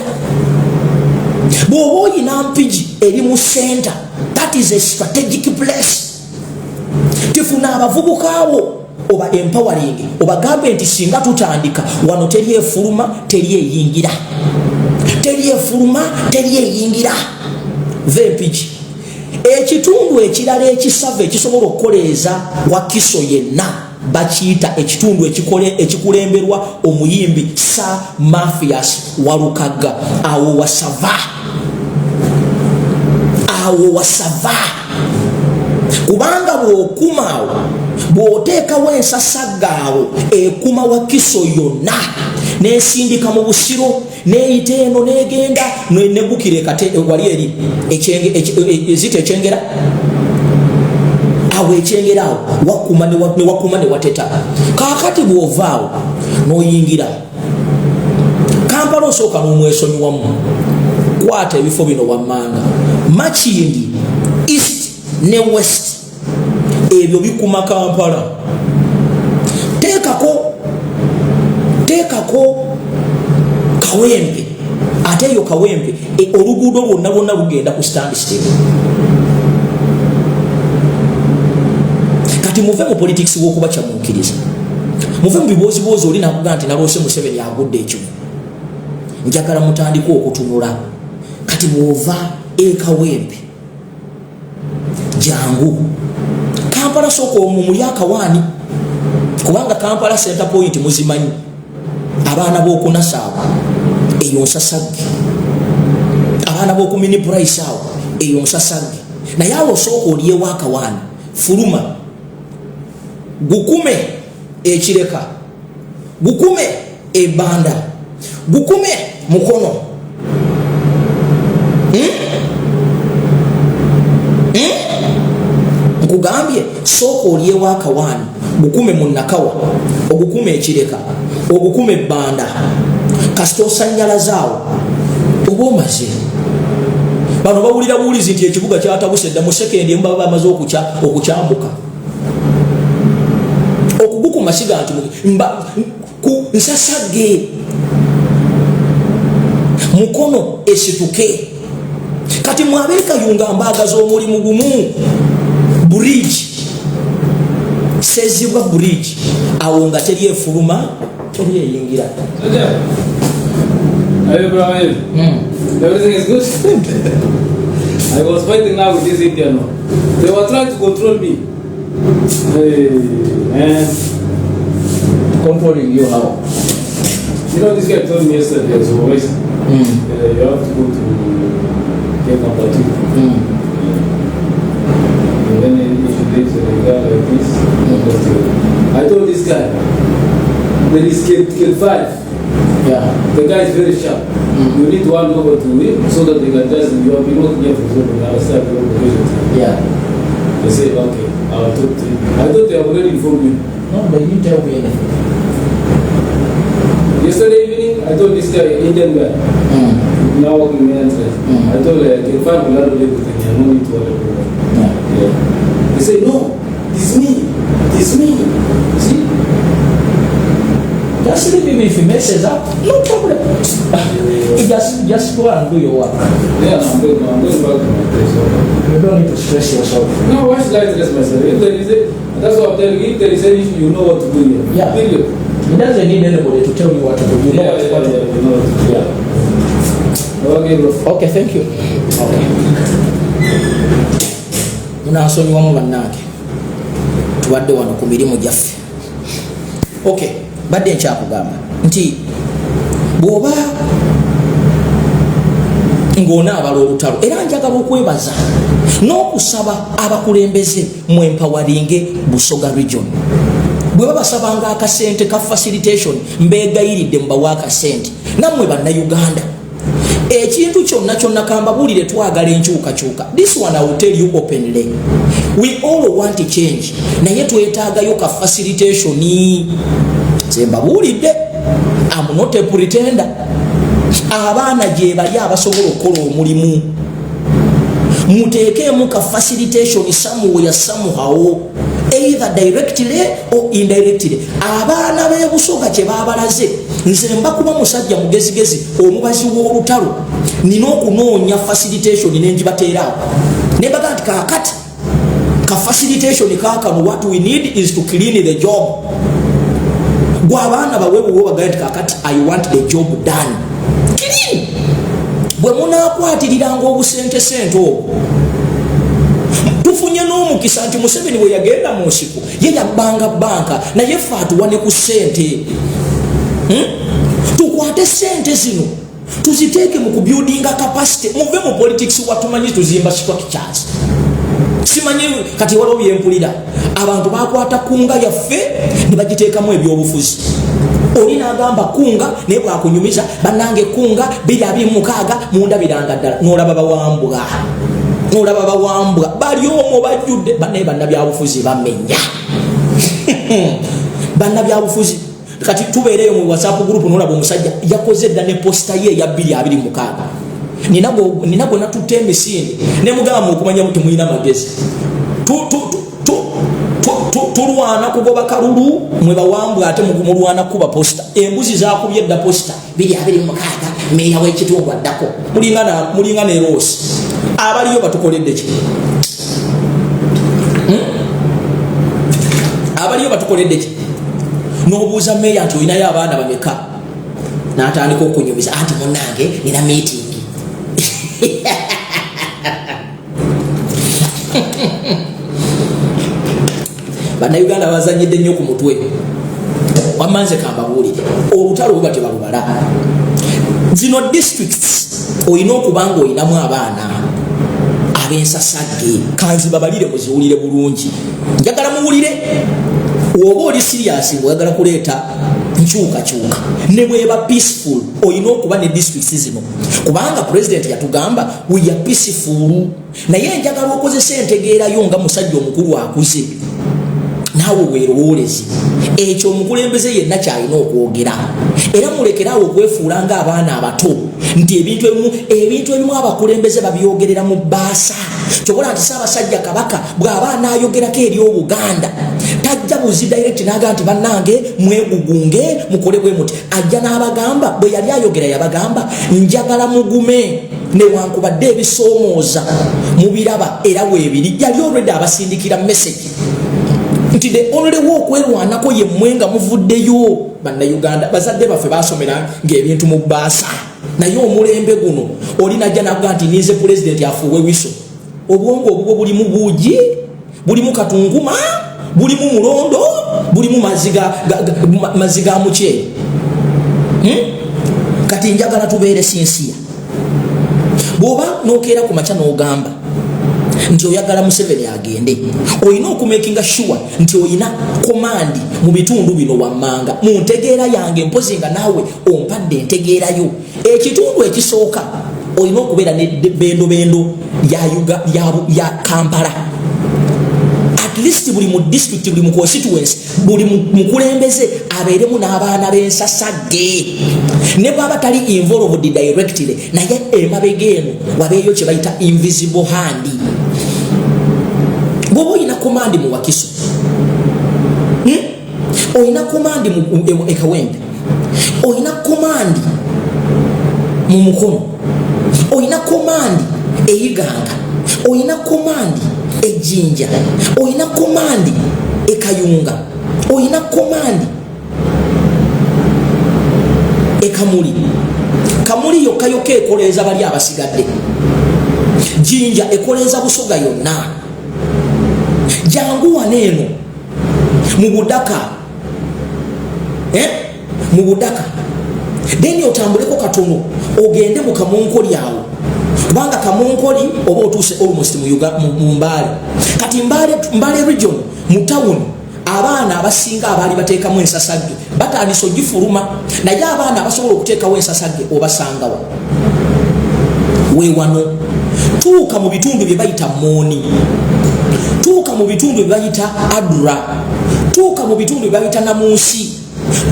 Bw'oba oyina Mpigi eri mu center, that is a strategic place. Tifuna abavubuka abo oba empowering, obagambe nti singa tutandika wano teri efuluma teri eyingira, Mpigi. Ekitundu ekirala ekisava ekisobola okukoleeza Wakiso yenna bakiyita ekitundu ekikulemberwa omuyimbi Sir Mafias Walukagga. Awo wasava kubanga bw'oteekawo ensasagaawo ekuma Wakiso yonna n'esindika mu Busiro n'eyita eno n'egenda negukire kate wali eri ezita ekyengera awo ekyengera awo wakuma ne wateta kaakati bw'ovaawo n'oyingira Kampala osooka n'omwesonyiwamu kwata ebifo bino wammanga Makindi East ne West ebyo bikuma Kampala teekako Kawempe ate eyo Kawempe oluguudo lwonna lugenda ku stand still kati muve mu politics w'okuba kyamuukiriza muve mu biboozibozi oli nakugaa nti naloose Museveni agudde ekimu njagala mutandika okutunula kati bw'ova Kawempe jangu Kampala sooka omumuli akawaani kubanga Kampala center point muzimanyi abaana b'okunasaawa eyo nsasagge abaana b'oku mini price awo eyo nsasagge naye awo sooka olyewo akawaani fuluma gukume Ekireka gukume Ebanda gukume Mukono nkugambye sooka olyewo akawaani gukume Munnakawa ogukume Ekireka ogukume Ebanda kasita osanyalazaawo oba omaze bano bawulira buwulizi nti ekibuga kyatabuse dda mu sekendi emu baba bamaze okukyambuka okugukuma siga nti ku nsasagge Mukono esituke kati mwabeeka yunga mbaagaza omulimu gumu bridge sezibwa bridge awo nga teri efuluma teri eyingira Everything is good. I was fighting now with this Indian. They were trying to control me. Hey, man. Controlling you how? You know, this guy told me yesterday, so you have to go to get number 2. And then you should take the guy like this. I told this guy, there is kill 5. Yeah. The guy is very sharp. You need to hand over to him so that they can just, you have been working here for so long, understand your operations. Yeah. They say, okay, I'll talk to him. I thought they have already informed you. No, they didn't tell me anything. Yesterday evening, I told this guy, Indian guy, now working in the entrance. I told him, I can find a lot of everything, I don't need to order over. Yeah. They say, no, it's me. It's me. See? Just leave him if he messes up, no problem. just go and do your work. Yeah, I'm going back to my place. You don't need to stress yourself. No, why should I stress myself? If there is that's what I'm telling you, if there is any issue, you know what to do here. Yeah. Period. He doesn't need anybody to tell you what to do. You know what to do. You know what to do. Yeah. Okay, bro. Okay, thank you. Okay. Munansonyiwamu bannange tubadde wano ku mirimu gyaffe. Okay. Badde nkyakugamba nti bw'oba ng'onaabala olutalo era njagala okwebaza n'okusaba abakulembeze mu empawaringe Busoga region bwe babasabanga akasente ka facilitation mbeegayiridde mubawa akasente nammwe bannayuganda ekintu kyonna kambabuulire twagala enkyukakyuka. This one I will tell you openly, we all want to change naye twetaagayo ka facilitation. Zembabuulidde, I'm not a pretender. Abaana gye bali abasobola okukola omulimu muteekeemu ka facilitation somewhere somehow, either directly or indirectly. Abaana b'e Busoga kye baabalaze nze mbakuba musajja mugezigezi omubazi w'olutalo nina okunoonya facilitation nenjibateeraawo ne baga nti kaakati ka facilitation kaakano what we need is to clean the job. Gwa abaana baweebuwo bagaye nti kaakati I want the job done. Clean. Bwe munaakwatiriranga obusente obwo tufunye n'omukisa nti Museveni we yagenda mu nsiko ye yabbanga banka naye ffe atuwane ku ssente. Tukwate ssente zino tuziteeke mu kubuildinga capacity. Muve mu politics watumanyi tuzimba structures. simanyi kati waliwo byempulira abantu bakwata kunga yaffe ne bagiteekamu ebyobufuzi oli n'agamba kunga naye bwakunyumiza bannange kunga 226 mundabiranga ddala n'olaba bawambwa bali omwo bajjudde bannaye bannabyabufuzi bamenya bannabyabufuzi kati tubeereyo mu WhatsApp group n'olaba omusajja yakoze dda ne posta ye ya 226 nina gwe natutte emisinde ne mugamba okumanya muti muyina magezi tulwana kugoba kalulu mwe bawambwa ate mulwana kuba posta embuzi zakubye dda posta 226 meya w'ekitundu addako mulinga ne Rosi abaliyo batukoledde ki abaliyo batukoledde ki n'obuuza meya nti olinayo abaana bameka n'atandika okunyumiza anti munnange nina meeting bannayuganda bazanyidde nnyo ku mutwe wamanze kambabuulire olutalo bwe tebalubala zino districts olina okubanga olinamu abaana ab'ensasagge kanzi babalire muziwulire bulungi njagala muwulire oba oli serious oyagala kuleeta nkyukakyuka ne bweba peaceful olina okuba ne districts zino kubanga president yatugamba we are peaceful naye njagala okozesa entegeerayo nga musajja omukulu akuze naawe weerowoolezi ekyo omukulembeze yenna kyalina okwogera era mulekerawo okwefuula nga abaana abato nti ebintu ebimu abakulembeze babyogerera mu bbaasa kyobola nti Ssaabasajja Kabaka bw'aba anaayogerako eri Obuganda tajja buzi direct n'agamba nti bannange mwegugunge mukole bwe muti ajja n'abagamba bwe yali ayogera yabagamba njagala mugume newankubadde ebisoomooza mubiraba era weebiri yali already abasindikira message nti the only way okwerwanako ye mwenga muvuddeyo bannayuganda bazadde baffe basomera ng'ebintu mu bbaasa naye omulembe guno oli najja nakuga nti ninze pulezidenti afuuwe wiso obwongo obubwo bulimu buugi bulimu katunguma bulimu mulondo bulimu mazzi ga muceere kati njagala tubeere sinsiya bw'oba n'okeera ku makya n'ogamba nti oyagala Museveni agende olina okumakinga sure nti olina komandi mu bitundu bino wammanga mu ntegeera yange mpozi nga naawe ompadde entegeerayo ekitundu ekisooka olina okubeera ne bendo ya Kampala at least buli mu district buli mu constituency buli mukulembeze abeeremu n'abaana b'ensasagge ne bw'aba tali involved directly naye emabega eno wabeeyo kye bayita invisible hand bw'oba olina komandi mu Wakiso olina komandi mu Ekawempe olina komandi mu Mukono olina komandi Iganga olina komandi Jinja olina komandi Kayunga olina komandi Kamuli yokka ekoleeza bali abasigadde Jinja ekoleeza Busoga yonna jangu waneeno mu Budaka then otambuleko katono ogende mu Kamonkoli awo kubanga Kamonkoli oba otuuse almost mu Mbale kati Mbale region mu town abaana abasinga abaali bateekamu ensasagge batandise ogifuluma naye abaana abasobola okuteekawo ensasagge obasangawa weewano tuuka mu bitundu bye bayita Mooni tuuka mu bitundu bye bayita Adura tuuka mu bitundu bye bayita Namunsi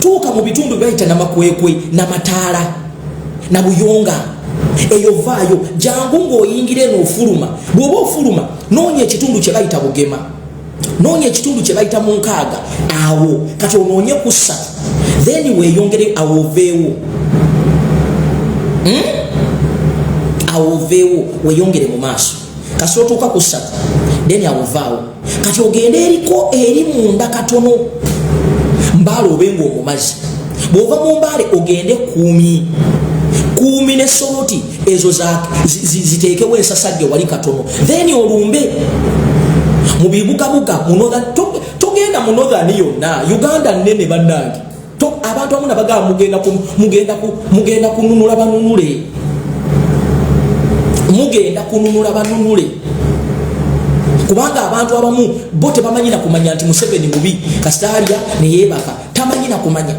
tuuka mu bitundu bye bayita Namakwekwe Namataala na Buyonga eyo vaayo jangu ng'oyingira eno ofuluma bw'oba ofuluma noonya ekitundu kye bayita Bugema noonya ekitundu kye bayita Munkaaga awo kati onoonye ku 3 then weeyongere awo oveewo awo oveewo weeyongere mu maaso kasi otuuka ku 3 then awo ovaawo kati ogende eriko eri munda katono Mbaale obenga omumazi bw'ova mu Mbaale ogende Kuumi ne Soroti ezo ziteekewo ensasagge wali katono then olumbe mu bibugabuga togenda mu Northern yonna Uganda nnene bannange abantu amu nabagamba mugenda kununula banunule kubanga abantu abamu bo tebamanyi na kumanya nti Museveni mubi kasitalia ne yeebaka tamanyi na kumanya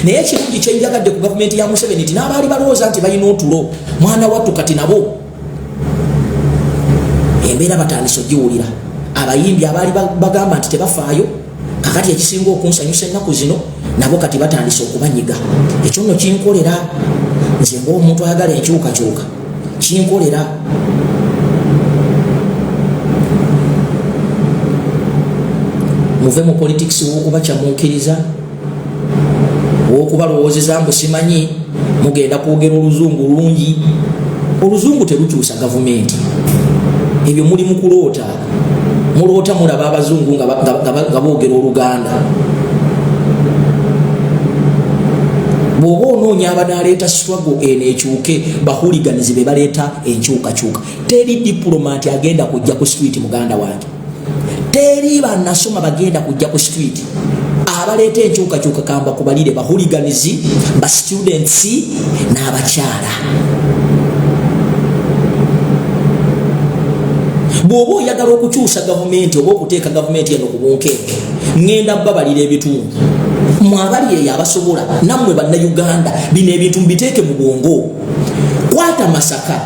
naye ekirungi kyenjagadde ku gavumenti ya Museveni nti n'abaali balowooza nti balina otulo mwana wattu kati nabo embeera batandise ogiwulira abayimbi abaali bagamba nti tebafaayo kakati ekisinga okunsanyusa ennaku zino nabo kati batandise okubanyiga ekyo nno kinkolera nze ng'omuntu ayagala enkyukakyuka kinkolera muve mu politics w'okuba kyamuukiriza w'okubalowoozeza mbu simanyi mugenda kwogera oluzungu lungi oluzungu terukyusa gavumenti ebyo muli mu kuloota muloota mulaba abazungu nga boogera oluganda bw'oba onoonya abanaaleeta struggle eno ekyuke bahuliganizi be baleeta enkyukakyuka teri diplomati agenda kujja ku street muganda wange teri bannasoma bagenda kujja ku street abaleeta enkyukakyuka kamba kubalire bahuliganizi ba students n'abakyala bw'oba oyagala okukyusa gavumenti oba okuteeka gavumenti eno ku bunkenke ngenda babalira ebitundu mwabali eyo abasobola nammwe bannayuganda bino ebintu mbiteeke mu bwongo kwata Masaka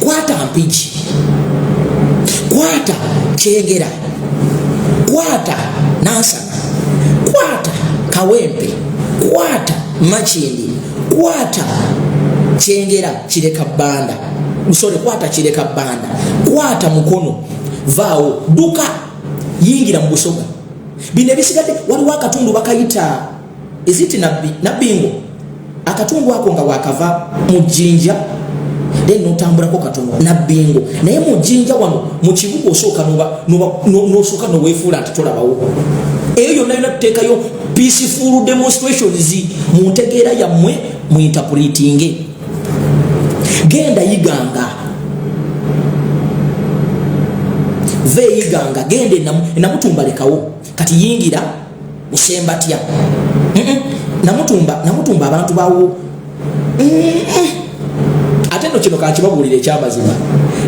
kwata Mpigi kwata Kyengera kwata Nansana kwata Kawempe kwata Makindi kwata Kyengera Kireka Banda musole kwata Kireka Banda kwata Mukono vaawo duka yingira mu Busoga bino ebisigadde waliwo akatundu bakayita eziti nabbingo akatundu ako nga wakava mu Jjinja then notambulako katono nabbingo naye mu Jjinja wano mu kibuga osooka n'osooka noweefuula nti tolabawo eyo yonna yonna tuteekayo peaceful demonstrations mu ntegeera yammwe mu interpreting genda yiganga ve yiganga gende namutumba lekawo kati yingira usembatya namutumba abantu bawo ate no kino kakibabulire ekyamazima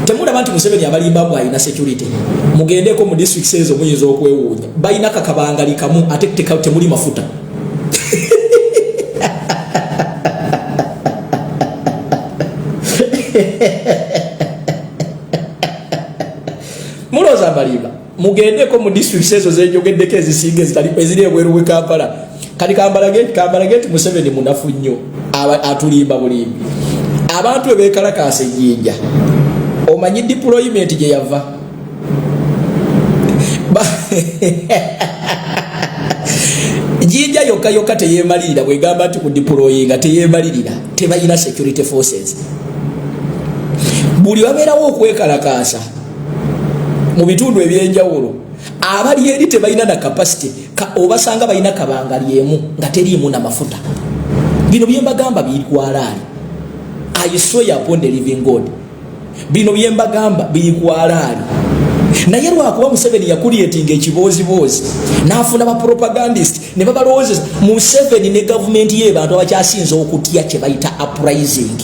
temulaba nti Museveni abalimba bwa ina security mugendeko mu district sezo muyinza okwewuunya balina kakabangali kamu ate temuli mafuta muloza balimba mugendeko mu district sezo zenjogeddeko ezisinga eziri ebweru we Kampala kati kambalageti Museveni munafu nnyo atulimba bulimbi abantu ebekalakasa Jjinja omanyi deployment gye yava Jjinja yokka teyemalirira bwegamba nti ku deployinga teyemalirira tebalina security forces buli wabeerawo okwekalakasa mu bitundu ebyenjawulo abali eri tebalina na capacity obasanga balina kabangali emu nga teriimu na mafuta bino byembagamba birikwalaali I swear upon the living God bino byembagamba birikwalaali naye lwakuba Museveni yakuliyetinga ekiboozibozi n'afuna bapropagandist ne babalowoozeza Museveni ne gavumenti ye bantu abakyasinza okutya kye bayita uprising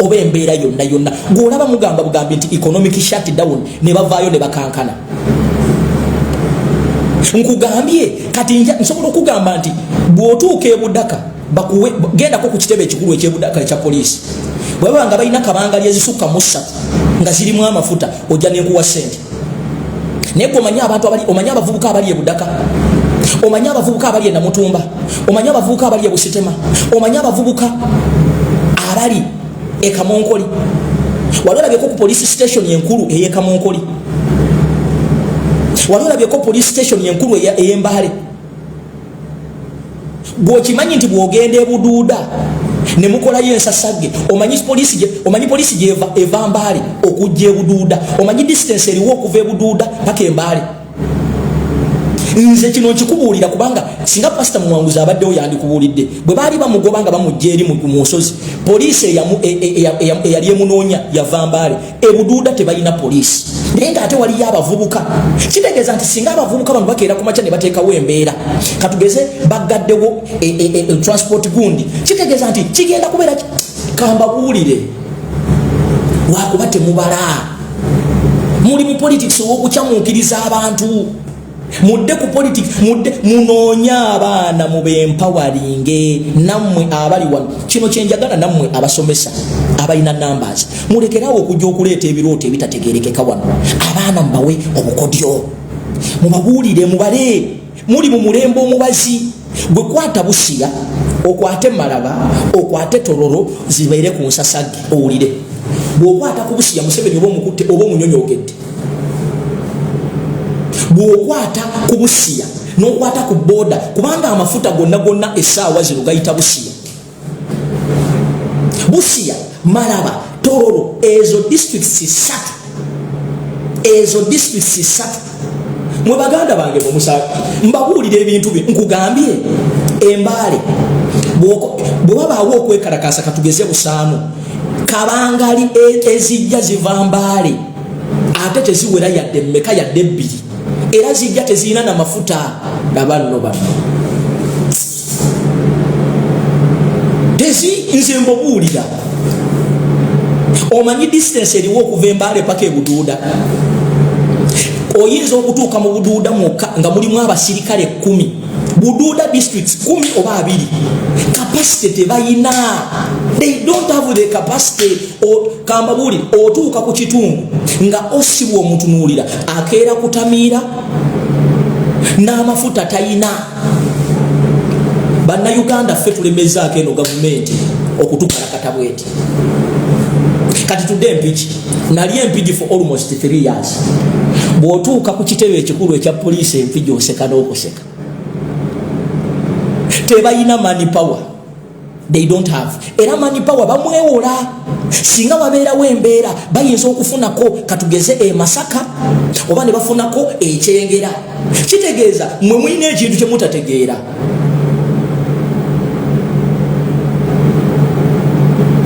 oba embeera yonna ng'olaba mugamba bugambi nti economic shutdown ne bavaayo ne bakankana nkugambye kati nsobola okugamba nti bw'otuuka e Budaka bakuwe gendako ku kitebe ekikulu eky'Ebudaka ekya poliisi bwebaba nga balina kabangali ezisukka mu 3 nga zirimu amafuta ojja n'enkuwa ssente naye omanyi abantu omanyi abavubuka abali e Budaka omanyi abavubuka abali e Namutumba omanyi abavubuka abali e Busitema omanyi abavubuka abali e Kamonkoli walolabyeko ku police station yenkulu ey'e Kamonkoli walolabyeko police station yenkulu ey'Embale bw'okimanyi nti bw'ogenda e Buduuda ne mukolayo ensasagge omanyi poliisi gy'eva Mbale okujja e Buduuda omanyi distance eriwo okuva e Buduuda paka Mbale nze kino nkikubuulira kubanga singa pasita Muwanguzi abaddewo yandikubuulidde bwe baali bamugoba nga bamujja eri mu nsozi poliisi eyali emunoonya yava Mbale e Buduuda tebalina poliisi naye ng'ate waliyo abavubuka kitegeeza nti singa abavubuka bano bakeera ku makya ne bateekawo embeera katugeze baggaddewo transport gundi kitegeeza nti kigenda kubeera kambabuulire lwakuba temubala muli mu politics w'okukyamuukiriza abantu mudde ku politics mudde munoonya abaana mu bempowering nammwe abali wano kino kyenjagala nammwe abasomesa abalina numbers mulekerawo okujja okuleeta ebirooto ebitategeerekeka wano abaana mubawe obukodyo mubabuulire mubale muli mu mulembe omubazi gwe kwata Busia okwate Malaba okwate Tororo zibeere ku nsasage owulire bw'okwata ku Busia Museveni oba omukutte oba omunyonyogedde bw'okwata ku Busia n'okwata ku boda kubanga amafuta gonna essaawa zino gayita Busia Malaba Tororo ezo districts isatu mwe baganda bange mu musaka mbabuulira ebintu nkugambye Embale bwe wabaawo okwekalakasa katugeze busaano kabangali ezijja ziva Mbale ate teziwera yadde mmeka yadde ebbiri era zijja tezirina na mafuta nabanno nze mbobuulira omanyi distance eriwo okuva Embale paka Buduuda oyinza okutuuka mu Buduuda mwokka nga mulimu abasirikale 10 Buduuda districts 10 oba 2 capacity tebayina they don't have the capacity kambabuli otuuka ku kitundu nga osibwa omutunuulira akeera kutamiira n'amafuta tayina Bannayuganda ffe tulemezaako eno gavumenti okutukalakata bweti kati tudde empiki nali empigi for almost 3 years bw'otuuka ku kitebe ekikulu ekya poliisi empigi oseka n'okoseka tebayina money power they don't have era money power bamwewola singa wabeerawo embeera bayinza okufunako katugeze Masaka oba ne bafunako Kyengera kitegeeza mwe mulina ekintu kye mutategeera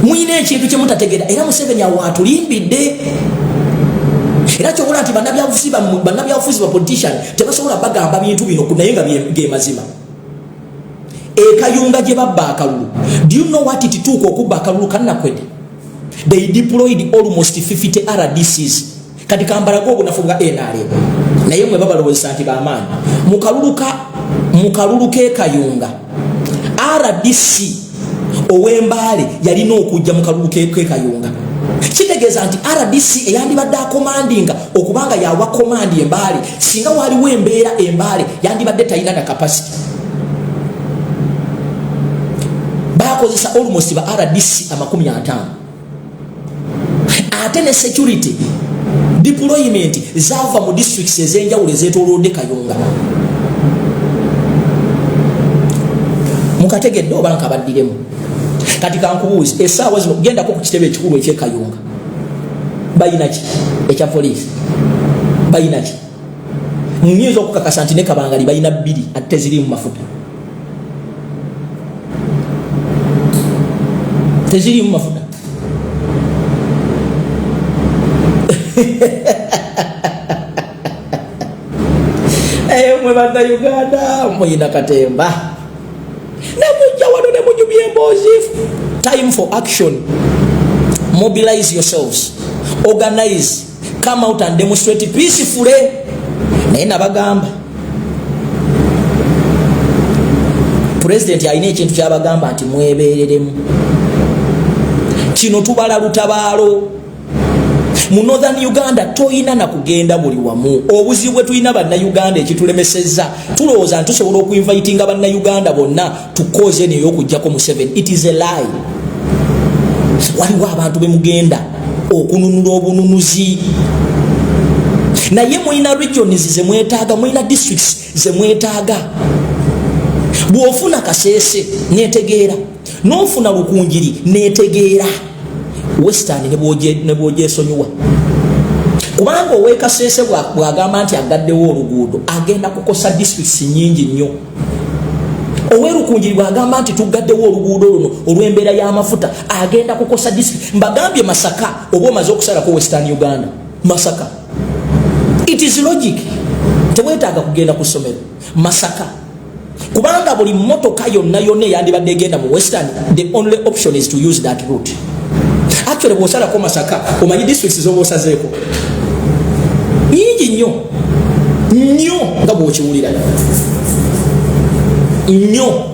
mulina ekintu kye mutategeera era Museveni awo atulimbidde era kyobola nti bannabyabufuzi ba politician tebasobola bagamba bintu bino naye nga ge mazima Kayunga gye babba akalulu do you know what it took okubba akalulu kannakwedde they deployed almost 50 RDCs kati kambalago obunafu bwa NRM naye mwe babalowozesa nti bamaanyi mukalulu ke Kayunga RDC ow'Embale yalina okujja mu kalulu ke Kayunga kitegeeza nti RDC eyandibadde akomandinga okubanga yawa komandi Embale singa waliwo embeera Embale yandibadde talina na capacity bakozesa almost ba RDC 50 ate ne security deployment zava mu districts ezenjawulo ezeetoolodde Kayunga mukategedde oba nkabaddiremu kati kankubuuzi essaawa zino gendako ku kitebe ekikulu eky'Ekayunga bayina ki ekya poliisi bayina ki nyinza okukakasa nti ne Kabangali bayina 2 ate tezirimu mafuta tezirimu mafuta mwe Bannayuganda muyina katemba nemujja wano ne mujubya emboozi time for action mobilize yourselves organize come out and demonstrate peacefully naye nabagamba president alina ekintu kyabagamba nti mwebeereremu kino tubala lutabaalo mu Northern Uganda toyina na kugenda buli wamu obuzibu bwe tulina Bannayuganda ekitulemesezza tulowooza nti tusobola okuinvitinga Bannayuganda bonna tukoze neyo okujjako mu 7 it is a lie waliwo abantu bemugenda okununula obununuzi naye mulina regions zemwetaaga mulina districts zemwetaaga bw'ofuna Kasese netegeera n'ofuna Lukunjiri netegeera Western ne bw'ogyesonyiwa kubanga ow'e Kasese bw'agamba nti agaddewo oluguudo agenda kukosa districts nnyingi nnyo ow'e Lukunjiri bw'agamba nti tugaddewo oluguudo luno olw'embeera y'amafuta agenda kukosa district mbagambye Masaka oba omaze okusalako Western Uganda Masaka it is logic tewetaaga kugenda ku ssomero Masaka kubanga buli mmotoka yonna eyandibadde egenda mu Western the only option is to use that route actually bw'osalako Masaka omanyi districts z'oba osazeeko bingi nnyo nga bw'okiwulira nnyo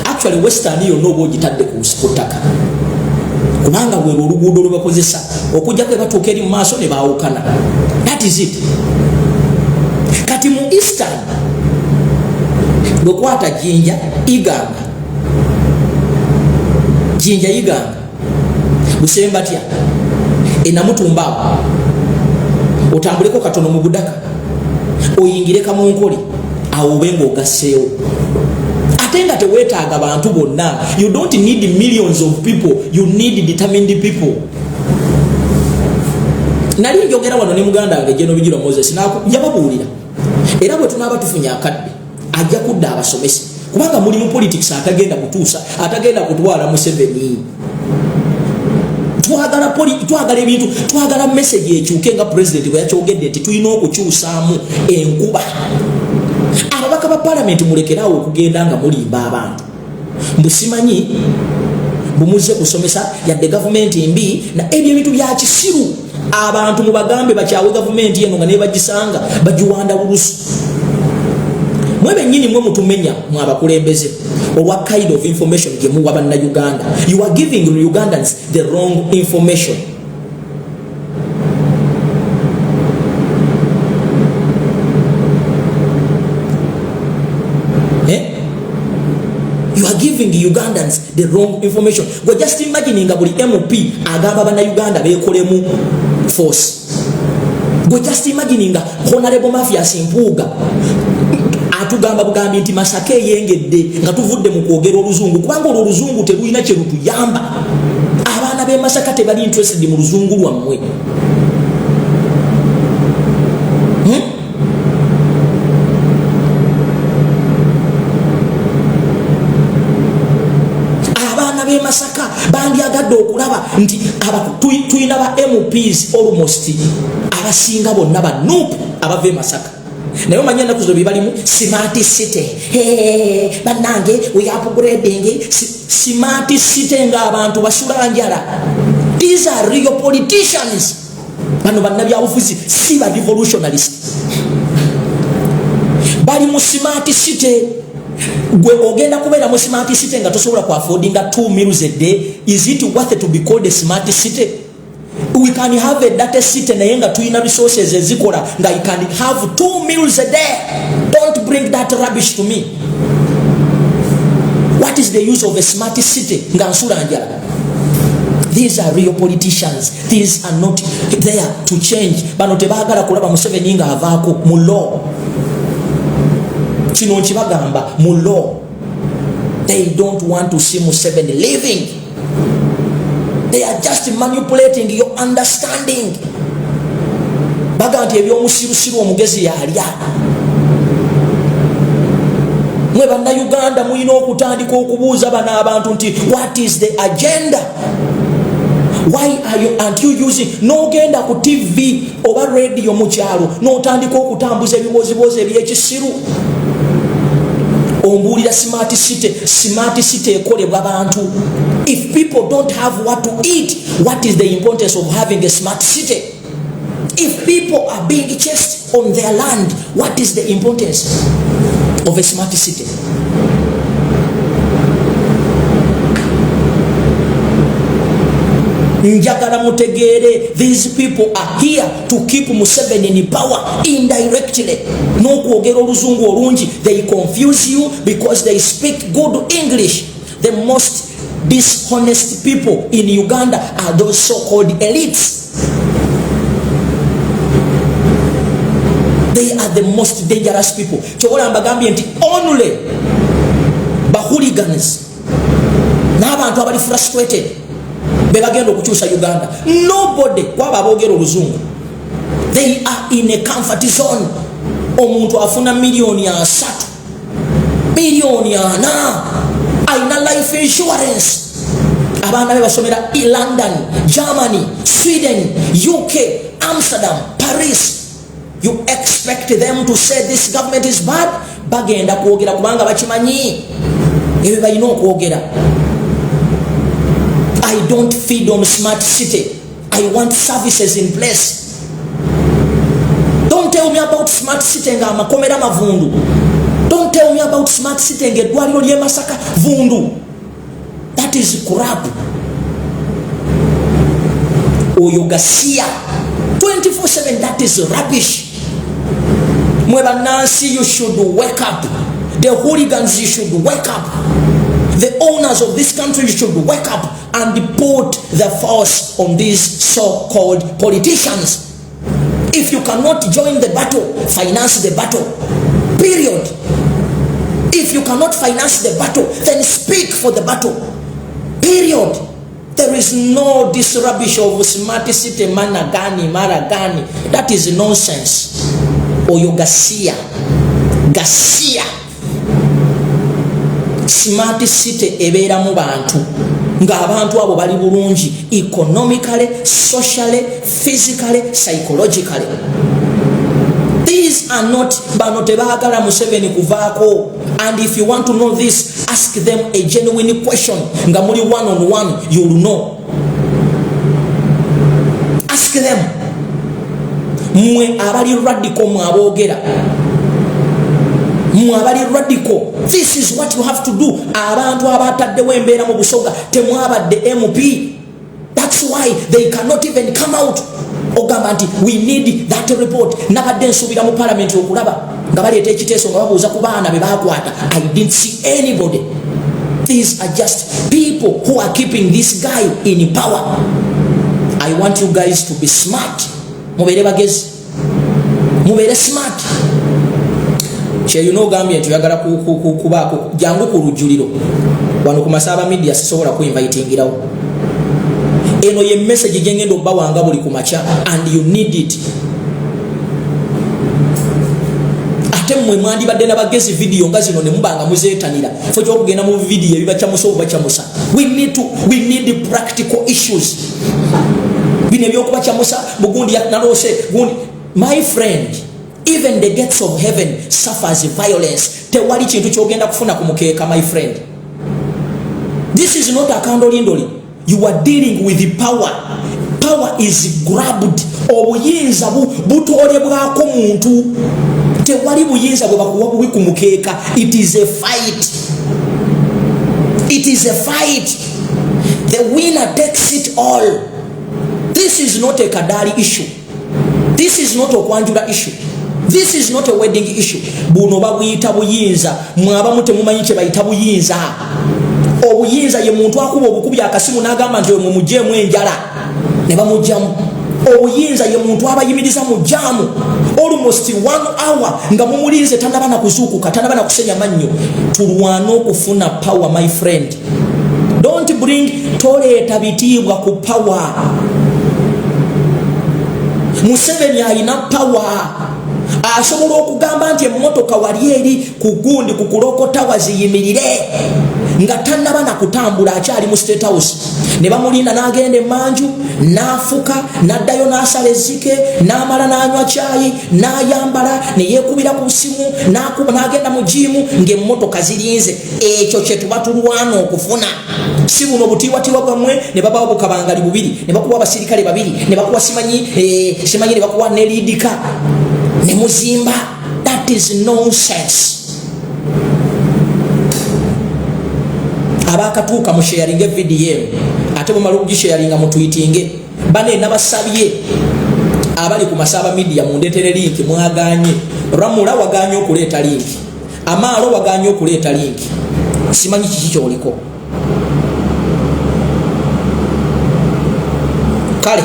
actually western yonna oba ogitadde ku ttaka kubanga bwero oluguudo lwe bakozesa okujjako batuuka eri mu maaso ne baawukana. That is it. Kati mu eastern bwekwata jinja iganga busembatya enamutumbaawo otambuleko katono mu budaka oyingire kamunkole awo obe ng'ogasseewo ate nga teweetaaga bantu bonna. You don't need millions of people, you need determined people. Nali njogera wano ne muganda wange Jeno Bijirwa Moses yababuulira era bwe tunaaba tufunye akadde ajja kudda abasomesi kubanga muli mu politics atagenda kutuusa atagenda kutwala Museveni. Twagala ebintu twagala message ekyuke nga president bwe yakyogedde nti tulina okukyusaamu enkuba. Ababaka ba parliament mulekerawo okugenda nga mulimba abantu mbusimanyi bumuze kusomesa yadde gavumenti mbi na ebyo ebintu bya kisiru abantu mubagambe bakyawe gavumenti yeno nga ne bagisanga bagiwanda bulusu. Mwebe nyini mwe mutumenya mu abakulembeze olwa kind of information gye muwa banna Uganda. You are giving Ugandans the wrong information. You are giving Ugandans the wrong information. Go just imagine Ngabuli MP agamba bana Uganda bekolemu force. Go just imagine nga Honorable Mafia Simpuga atugamba bugambi nti Masaka Ayongedde nga tuvudde mu kwogera oluzungu kubanga oluzungu teruyina kye lutuyamba. Abaana be Masaka tebali interested mu luzungu lwammwe. Masaka bandi agadde okulaba nti tuyina ba MPs almost abasinga bonna ba nope abave Masaka. Naye omanya ennaku zo bibalimu smart city. Bannange we upgrading smart city ng'abantu basula njala. These are real politicians. Bano bannabyabufuzi si ba revolutionalists. Bali mu smart city. Gwe ogenda kubeera mu smart city nga tosobola ku affordinga 2 meals a day. Is it worth it to be called a smart city? We can have a data city naye nga tuyina resources ezikola nga you can have 2 meals a day. Don't bring that rubbish to me. What is the use of a smart city nga nsula njala? These are real politicians. These are not there to change. Bano tebaagala kulaba Museveni nga avaako mu law. Kino nkibagamba mu law. They don't want to see Museveni living. They are just manipulating your understanding. Baga nti ebyomusirusiru omugezi yalya. Mwe banna Uganda muyina okutandika okubuuza bana abantu nti what is the agenda? Why aren't you using n'ogenda ku TV oba radio mu kyalo n'otandika okutambuza ebibozibozi eby'ekisiru? Ombuulira smart city ekolebwa abantu. If people don't have what to eat, what is the importance of having a smart city? If people are being chased on their land, what is the importance of a smart city? Njagala mutegere, these people are here to keep Museveni in power indirectly. No kwogera oluzungu olungi. They confuse you because they speak good English. The most dishonest people in Uganda are those so-called elites. They are the most dangerous people. Chokola mbagambye nti only hooligans n'abantu abali frustrated bebagenda okukyusa Uganda. Nobody kwaba aboogera oluzungu. They are in a comfort zone. Omuntu afuna milioni 3, milioni 4, aina life insurance. Abaana be basomera in London, Germany, Sweden, UK, Amsterdam, Paris. You expect them to say this government is bad? Bagenda kwogera kubanga bakimanyi ebyo balina okwogera. I don't feed on smart city. I want services in place. Don't tell me about smart city nga amakomera mavundu. Don't tell me about smart city nga eddwaliro ly'e Masaka vundu. That is crap. Oyogasia 24/7, that is rubbish. Mweba Nancy, you should wake up. The hooligans, you should wake up. The owners of this country should wake up and put the force on these so-called politicians. If you cannot join the battle, finance the battle. Period. If you cannot finance the battle, then speak for the battle. Period. There is no this rubbish of smart city managani, maragani. That is nonsense. Oyo Garcia. Smart city ebeera mu bantu. Nga abantu abo bali bulungi economically, socially, physically, psychologically. These are not banote baagala Museveni kuvaako. And if you want to know this, ask them a genuine question. Nga muli one on one, you will know. Ask them. Mwe abali radical mwabogera. Mwabali radical. This is what you have to do. Abantu abataddewo embeera mu Busoga temwabadde MP. That's why they cannot even come out. Ogamba nti we need that report. Nabadde nsubira mu parliament okulaba nga baleeta ekiteeso nga babuuza ku baana be baakwata. I didn't see anybody. These are just people who are keeping this guy in power. I want you guys to be smart. Mubere bagezi. Mubere smart. You know Gambia tuyagala kubaako jangu ku lujuliro. Wano ku Masaba media sisobola ku invitingirawo. Eno ye message jengendo bawanga buli ku macha and you need it. Ate mwe mwandi badde na bagezi video nga zino ne mubanga muzeetanira. Fo kyo kugenda mu video ebibacha muso bacha musa. We need practical issues. Bine byokubacha musa bugundi yaknalose gundi. My friend, even the gates of heaven suffers violence. Tewali kintu kyogenda kufuna ku mukeeka, my friend. This is not a kandolindoli. You are dealing with the power. Power is grabbed. Obuyinza butolebwako muntu. Tewali buyinza bwe bakuwa bubi ku mukeeka. It is a fight. It is a fight. The winner takes it all. This is not a Kadari issue. This is not a Kwanjula issue. This is not a wedding issue. Buno babuyita buyinza. Mwaba mute mumanyi kye bayita buyinza. Obuyinza ye muntu akuba obukubi akasimu n'agamba nti mwe mujjemu enjala ne bamujjamu. Obuyinza ye muntu abayimiriza mu jaamu almost 1 hour nga mumulinze tanaba na kuzuukuka, tanaba na kusenya mannyo. Tulwana okufuna power, my friend. Don't bring toleeta bitiibwa ku power. Museveni alina power. Asobola okugamba nti emmotoka wali eri ku gundi ku kulokota waziyimirire nga tannaba na kutambula akyali mu State House. Ne bamulinda n'agenda emanju n'afuka n'addayo n'asala ezzike n'amala n'anywa caayi n'ayambala ne yeekubira ku simu n'agenda mu jiimu ng'emmotoka zirinze. Ekyo kye tuba tulwana okufuna. Si buno butiibwatiibwa bwammwe ne babawo bukabangali bubiri ne bakuwa abasirikale babiri ne bakuwa simanyi ne bakuwa ne liidika ne muzimba. That is nonsense. Abakatuuka mu sharing video ate bumala okugisharinga mu tweeting bane nabasabye abali ku Masaba media mundetere link mwaganye. Ramula waganye okuleeta link, Amaalo waganye okuleeta link. Simanyi kiki kyoliko. Kale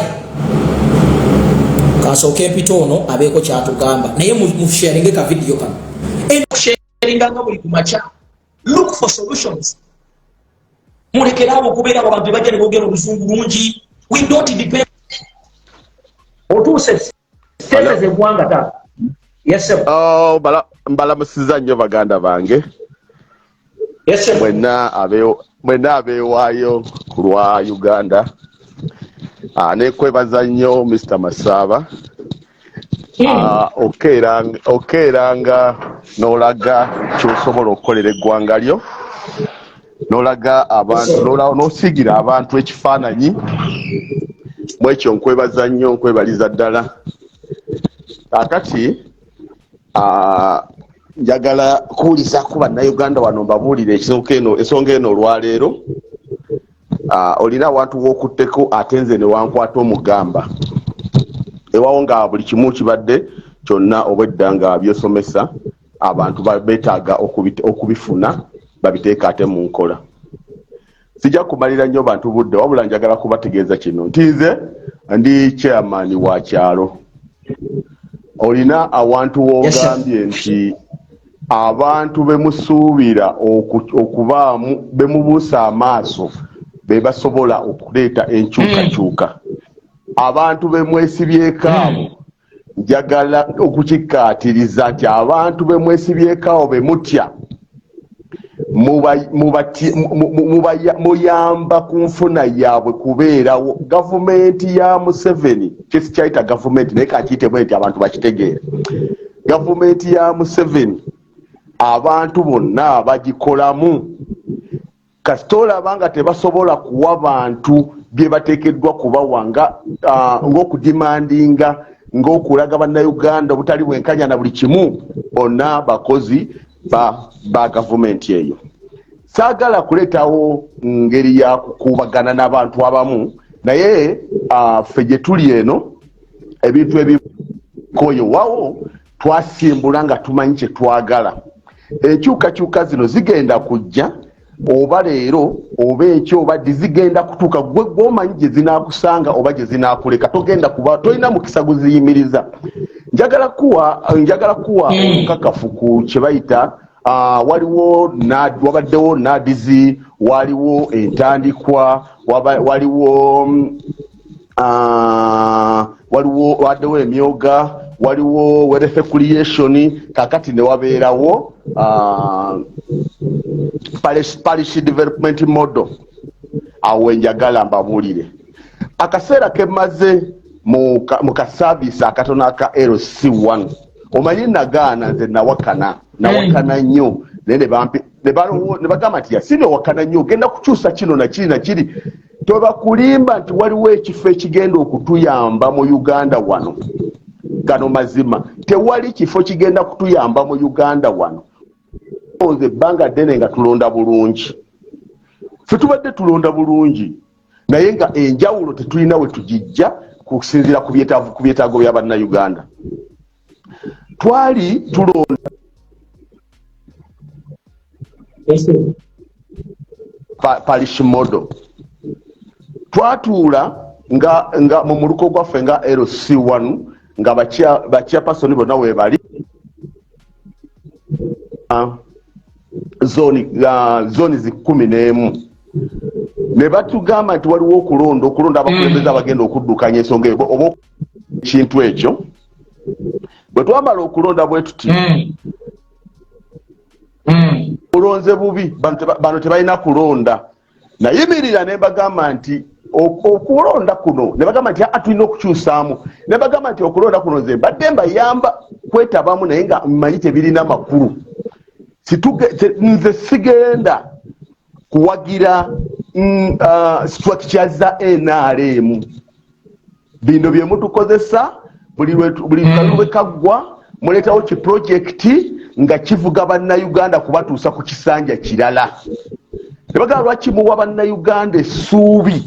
kasooke mpitono abeeko kyatugamba naye mu sharing ka video kano sharinga nga buli ku macha. Look for solutions. Mulekerawo okubeera abantu bajja ne boogera obuzungu bungi. We don't depend. Otuuse sese eggwanga ta. Yes sir. Oh, mbalamusiza nnyo baganda bange. Yes sir. Mwenna abeewaayo ku lwa Uganda. Nekwebaza nnyo Mr. Masaba. Okeeranga n'olaga ky'osobola okukolera eggwanga lyo. Nolaga abantu nosigira abantu ekifaananyi mwekyo nkwebaza nnyo nkwebaliza ddala akati njagala kuwulisa ku bannayuganda wano mbabuulire ensonga eno olwaleero olina awantu w'okutteko ate nze ne wankwata omugamba ewawo nga buli kimu kibadde kyonna obwedda nga byosomesa abantu beetaaga okubifuna babiteeka ate mu nkola sijja kumalira nnyo bantu budde wabula njagala kubategeeza kino nti nze ndi chairman wa kyalo olina awantu w'ogambye nti abantu bemusuubira okubaamu bemubuusa amaaso be basobola okuleeta enkyukakyuka abantu bemwesibyeko abo njagala okukikkaatiriza nti abantu bemwesibyeko abo bemutya muyamba ku nfuna yaabwe kubeerawo gavumenti ya Museveni kyesikyayita gavumenti naye kakiyitebwe nti abantu bakitegeera gavumenti ya Museveni abantu bonna bagikolamu kasita olaba nga tebasobola kuwa bantu bye bateekeddwa kubawa ng'okudimandinga ng'okulaga bannayuganda obutali bwenkanya na buli kimu bonna bakozi ba gavumenti eyo saagala kuleetawo ngeri ya kukubagana n'abantu abamu naye ffe gye tuli eno ebintu ebikoyowawo twasimbula nga tumanyi kye twagala enkyukakyuka zino zigenda kujja oba leero oba ekyo oba zigenda kutuuka gwe gw'omanyi gye zinaakusanga oba gye zinaakuleka togenda kuba tolina mukisa guziyimiriza njagala kuwa omukakafu ku kye bayita wabaddewo nadizi waliwo entandikwa waddewo emyoga waliwo recreation kakati ne wabeerawo parish development model awo enjagala mbabuulire akaseera kemaze mu kasaavisi akatono aka LC1 omanyi nagaana nze nawakana nnyo naye ne bagamba nti yasine wakana nnyo ogenda kukyusa kino nakiri tobakulimba nti waliwo ekifo ekigenda okutuyamba mu Uganda wano gano mazima tewali kifo kigenda kutuyamba mu Uganda wano nze ebbanga ddene nga tulonda bulungi ffe tubadde tulonda bulungi naye nga enjawulo tetulina we tugijja kusinziira ku byetaago bya bannayuganda twali tulonda parish model twatuula nga mu muluko gwaffe nga LC1 nga bachairperson bonna weebali zoni 11 ne batugamba nti waliwo okulonda abakulembeze abagenda okuddukanya ensonga eyo oba ekintu ekyo bwe twamala okulonda bwe tuti olonze bubi bano tebalina kulonda nayimirira ne bagamba nti okulonda kuno ne bagamba nti tulina okukyusaamu ne bagamba nti okulonda kuno nze mbadde mbayamba kwetabamu naye nga mmanyi tebirina makulu nze sigenda kuwagira structure za NRM bino bye mutukozesa buli kalu bwe kaggwa muleetawo ki projekiti nga kivuga bannayuganda kubatuusa ku kisanja kirala ne bagamba lwaki muwa bannayuganda essuubi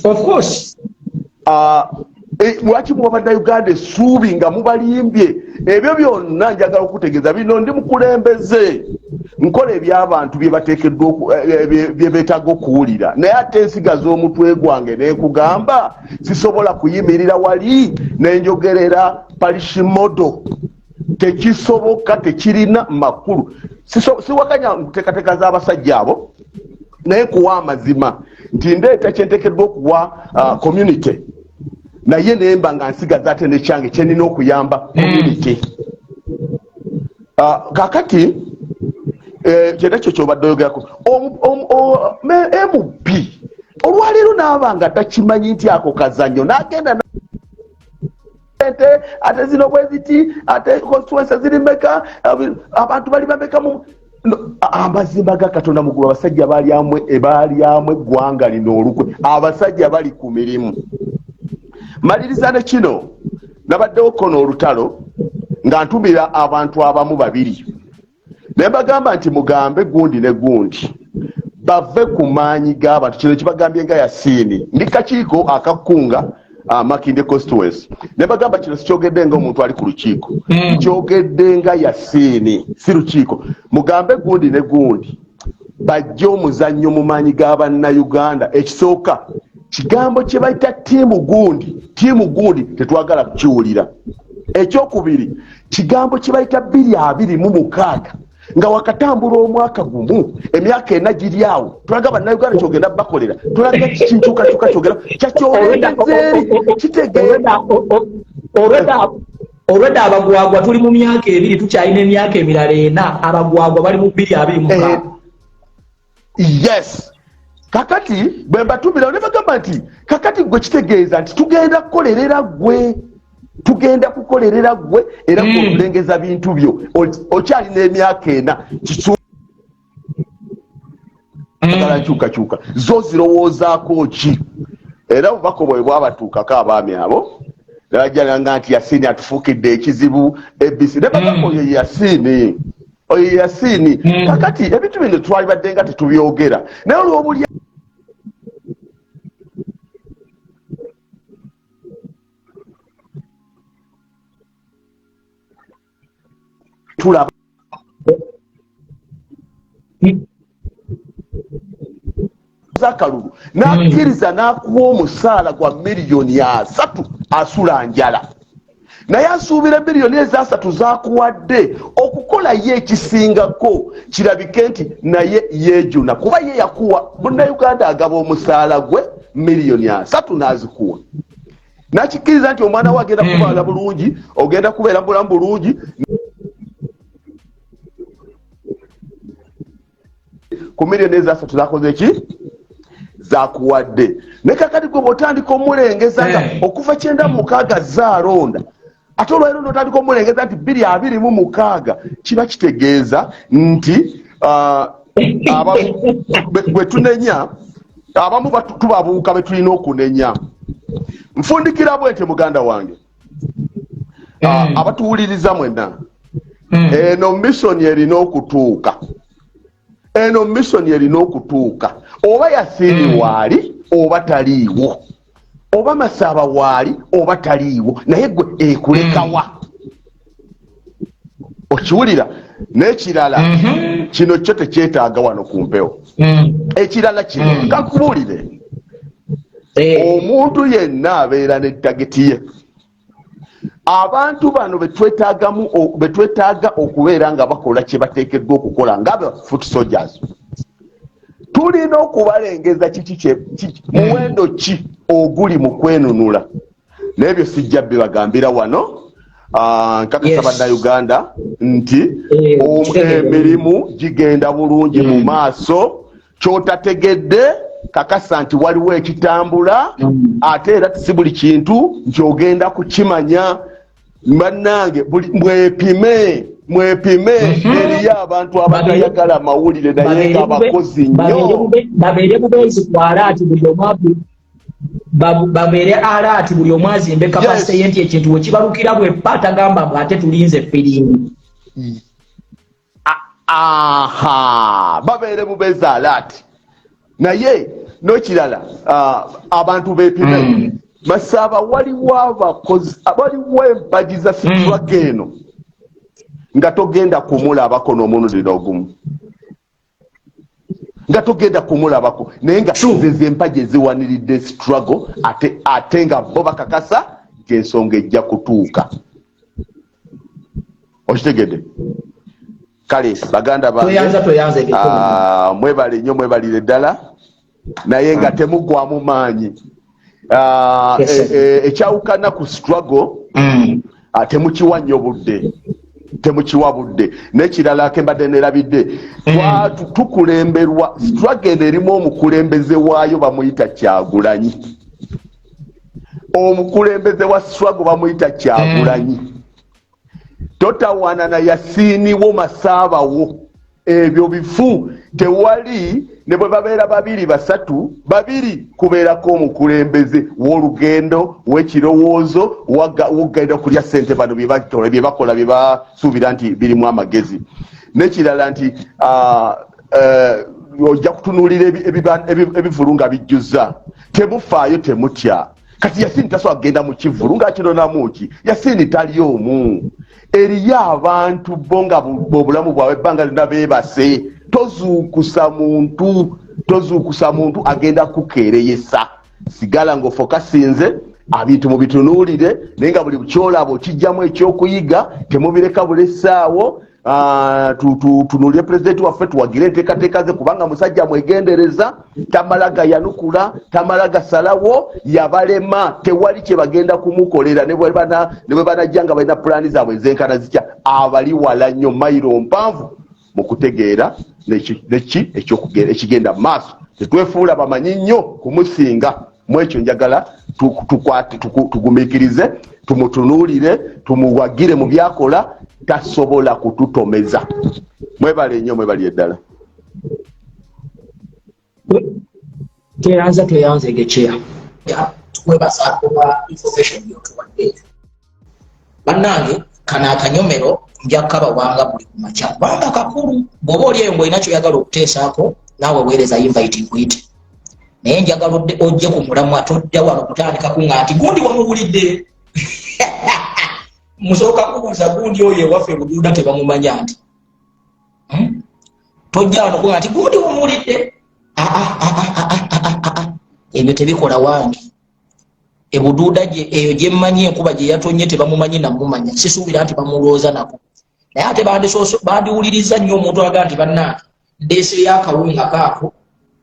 lwaki muwa bannayuganda essuubi nga mubalimbye ebyo byonna njagala okutegeeza bino ndi mukulembeze nkola eby'abantu bye beetaaga okuwulira naye ate ensiga z'omutwe gwange neekugamba sisobola kuyimirira wali nenjogerera parish model tekisoboka tekirina makulu siwakanya nteekateeka z'abasajja abo naye kuwa amazima nti ndeeta kyenteekeddwa okuwa community naye nemba nga nsigaza ate nekyange kyenina okuyamba community kakati kyekyo kyobadde oyogerako MB olwaleero naaba nga takimanyi nti ako kazanyo n'agenda ate zino bwe ziti ate constituency ziri meka abantu bali bameka amazimba ga Katonda mugulu abasajja ebalyamu eggwanga lino olukwe abasajja bali ku mirimu maliriza ne kino nabaddewo kono olutalo nga ntumira abantu abamu babiri ne bagamba nti mugambe gundi ne gundi bave ku maanyi g'abantu kino kibagambye nga Yasiini ndi kakiiko akakunga Makinde Constituency ne bagamba kino sikyogedde nga omuntu ali ku lukiiko kyogedde nga Yasiini si lukiiko mugambe gundi ne gundi bajja omuzannyo mu maanyi g'Abannayuganda ekisooka kigambo kye bayita ttiimu gundi tetwagala kukiwulira ekyokubiri kigambo kye bayita 2026 nga wakatambula omwaka gumu emyaka ena giri awo tulaga Bannayuganda kyogenda bakolera tulaga kinkyukakyuka kyogera kyakyogezeeri kitegeera olwedda abagwagwa tuli mu myaka ebiri tukyalina emyaka emirala ena abagwagwa bali mu 2026 yes kakati bwe mbatumira ne bagamba nti kakati gwe kitegeeza nti tugenda kukolerera gwe era kulengeza bintu byo okyalina emyaka ena kitsugala nkyukakyuka zo zirowoozaako ki era obubaka bwe bwabatuukako abaami abo nebajjalanga nti Yasiini atufuukidde ekizibu ebisi ne bagamba oyo Yasiini kakati ebintu bino twali badde nga tetubyogera naye olw'obulya tulaba zakalulu n'akkiriza n'akuwa omusaala gwa $3,000,000 asula njala naye asuubira $3,000,000 zakuwadde okukola ye ekisingako kirabike nti naye yeejuna kuba ye yakuwa Munnayuganda agaba omusaala gwe $3,000,000 n'azikuwa n'akikkiriza nti omwana we agenda kubaala bulungi ogenda kubeera mubulamu bulungi ku $3,000,000 zakoze ki zakuwadde ne kakati gwe bw'otandika omulengeza nga okuva 96 zaalonda ate olwaliro n'otandika omulengeza nti 2026 kiba kitegeeza nti bwe tunenya abamu tubabuuka be tulina okunenya nfundikira bwete muganda wange abatuwuliriza mwenna eno mission erina okutuuka oba Yasiini waali oba taliiwo oba Masaba waali oba taliiwo naye gwe ekulekawa okiwulira n'ekirala kino kyo tekyetaaga wano ku mpewo ekirala kino kakubuulire omuntu yenna abeera ne tageti ye abantu bano betwetaaga okubeera nga bakola kye bateekeddwa okukola ng'aba foot soldiers tulina okubalengeza muwendo ki oguli mu kwenunula n'ebyo sijja bibagambira wano nkakasa Bannayuganda nti emirimu gigenda bulungi mu maaso kyotategedde kakasa nti waliwo ekitambula ate era si buli kintu nti ogenda kukimanya bannange mwepime eriyo abantu abatayagala mawulire naye nga abakozi nnyo babeere bubeezi ku alaati babeere alaati buli omu azimbe kapasite ye nti ekintu wekibalukira bweppa atagamba mbu ate tulinze firimbi babeere bubeezi alaati naye n'ekirala abantu beepime Masaba waliwo abakozi waliwo empagi za situraka eno nga togenda kumulabako n'omulundi n'ogumu nga togenda kumulabako naye nga zeze empagi eziwaniridde struggle ate nga bo bakakasa ng'ensonga ejja kutuuka okitegedde kale baganda bange mwebale nnyo mwebalire ddala naye nga temuggwamu maanyi ekyawukana ku struggle temukiwa nnyo budde temukiwa budde n'ekirala kembadde nerabidde tukulemberwa struggle erimu omukulembeze waayo bamuyita Kyagulanyi omukulembeze wa struggle bamuyita Kyagulanyi totawana na Yasiini wo Masaba wo ebyo bifu tewali ne bwe babeera babiri basatu babiri kubeerako omukulembeze w'olugendo w'ekirowoozo wogenda kulya ssente bano bye bakola bye basuubira nti birimu amagezi n'ekirala nti ojja kutunuulira ebivulu nga bijjuza temufaayo temutya kati Yasini tasobola kugenda mu kivulu ng'akinonamu ki Yasini tali omu eriyo abantu bo nga obulamu bwabwe ebbanga lyonna beebase tozuukusa muntu agenda kukeereyesa sigala ng'ofokasinze ebintu mu bitunuulire naye nga buli kyolaba okijjamu ekyokuyiga temubireka bulesaawo tunuulire pulezidenti waffe tuwagire enteekateeka ze kubanga musajja mwegendereza tamala gayanukula tamala gasalawo yabalema tewali kye bagenda kumukolera ne bwe banajja nga balina pulaani zaabwe ezenkana zitya abali wala nnyo mayiro mpanvu mu kutegeera ekigenda mu maaso tetwefuula bamanyi nnyo kumusinga mu ekyo njagala tugumiikirize tumutunuulire tumuwagire mu byakola tasobola kututomeza mwebale nnyo mwebali eddala tweyanze gecheya tukwebaza olwa information yotuwadde bannange kana akanyomero nja kukabawanga buli ku makya kubanga kakulu bw'oba oli eyo ng'olina kyoyagala okuteesaako naawe weereza invite nkuyite naye njagala ojje ku mulamwa todda wano kutandika kuŋŋa nti gundi wamuwulidde musooka kubuuza gundi oyo ewaffe buduuda tebamumanya nti tojja wano kuŋŋa nti gundi wamuwulidde ebyo tebikola wange ebuduuda eyo gye mmanyi enkuba gye yatonye tebamumanyi namumanya sisuubira nti bamulowooza nako naye ate bandiwuliriza nnyo omuntu aga nti bannange ndeeseyo akawunga kaako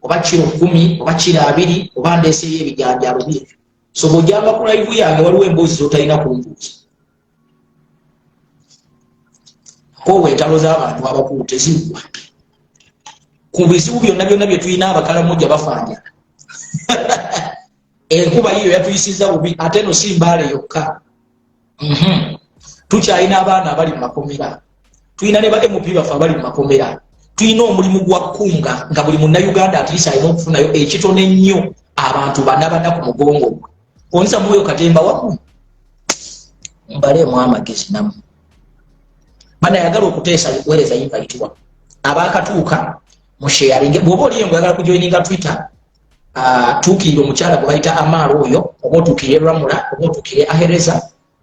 oba kiro 10 oba kiro 2 oba ndeeseyo ebijanjalo bye so bw'ojjanga ku live yange waliwo emboozi z'otalina kumbuuza kowe entalo z'abantu abakulu teziggwa ku bizibu byonna byonna bye tulina abakalamujja bafaanjala enkuba yiyo yatuyisizza bubi ate no si mbaale yokka tukyalina abaana abali mu makomera tulina ne ba MP baffe abali mu makomera tulina omulimu gwa kkunga nga buli munnayuganda atiisa alina okufunayo ekitono ennyo abantu bana ku mugongo gwe onza mwoyo katemba wamu mbaleemu amagezi namu banayagala okuteesa weereza invayitibwa abaakatuuka musheyalinge bw'oba oliyo ng'oyagala kujoyininga Twitter tuukirire omukyala gwe bayita Amaaro oyo oba otuukirire Ramula oba otuukirire Ahereza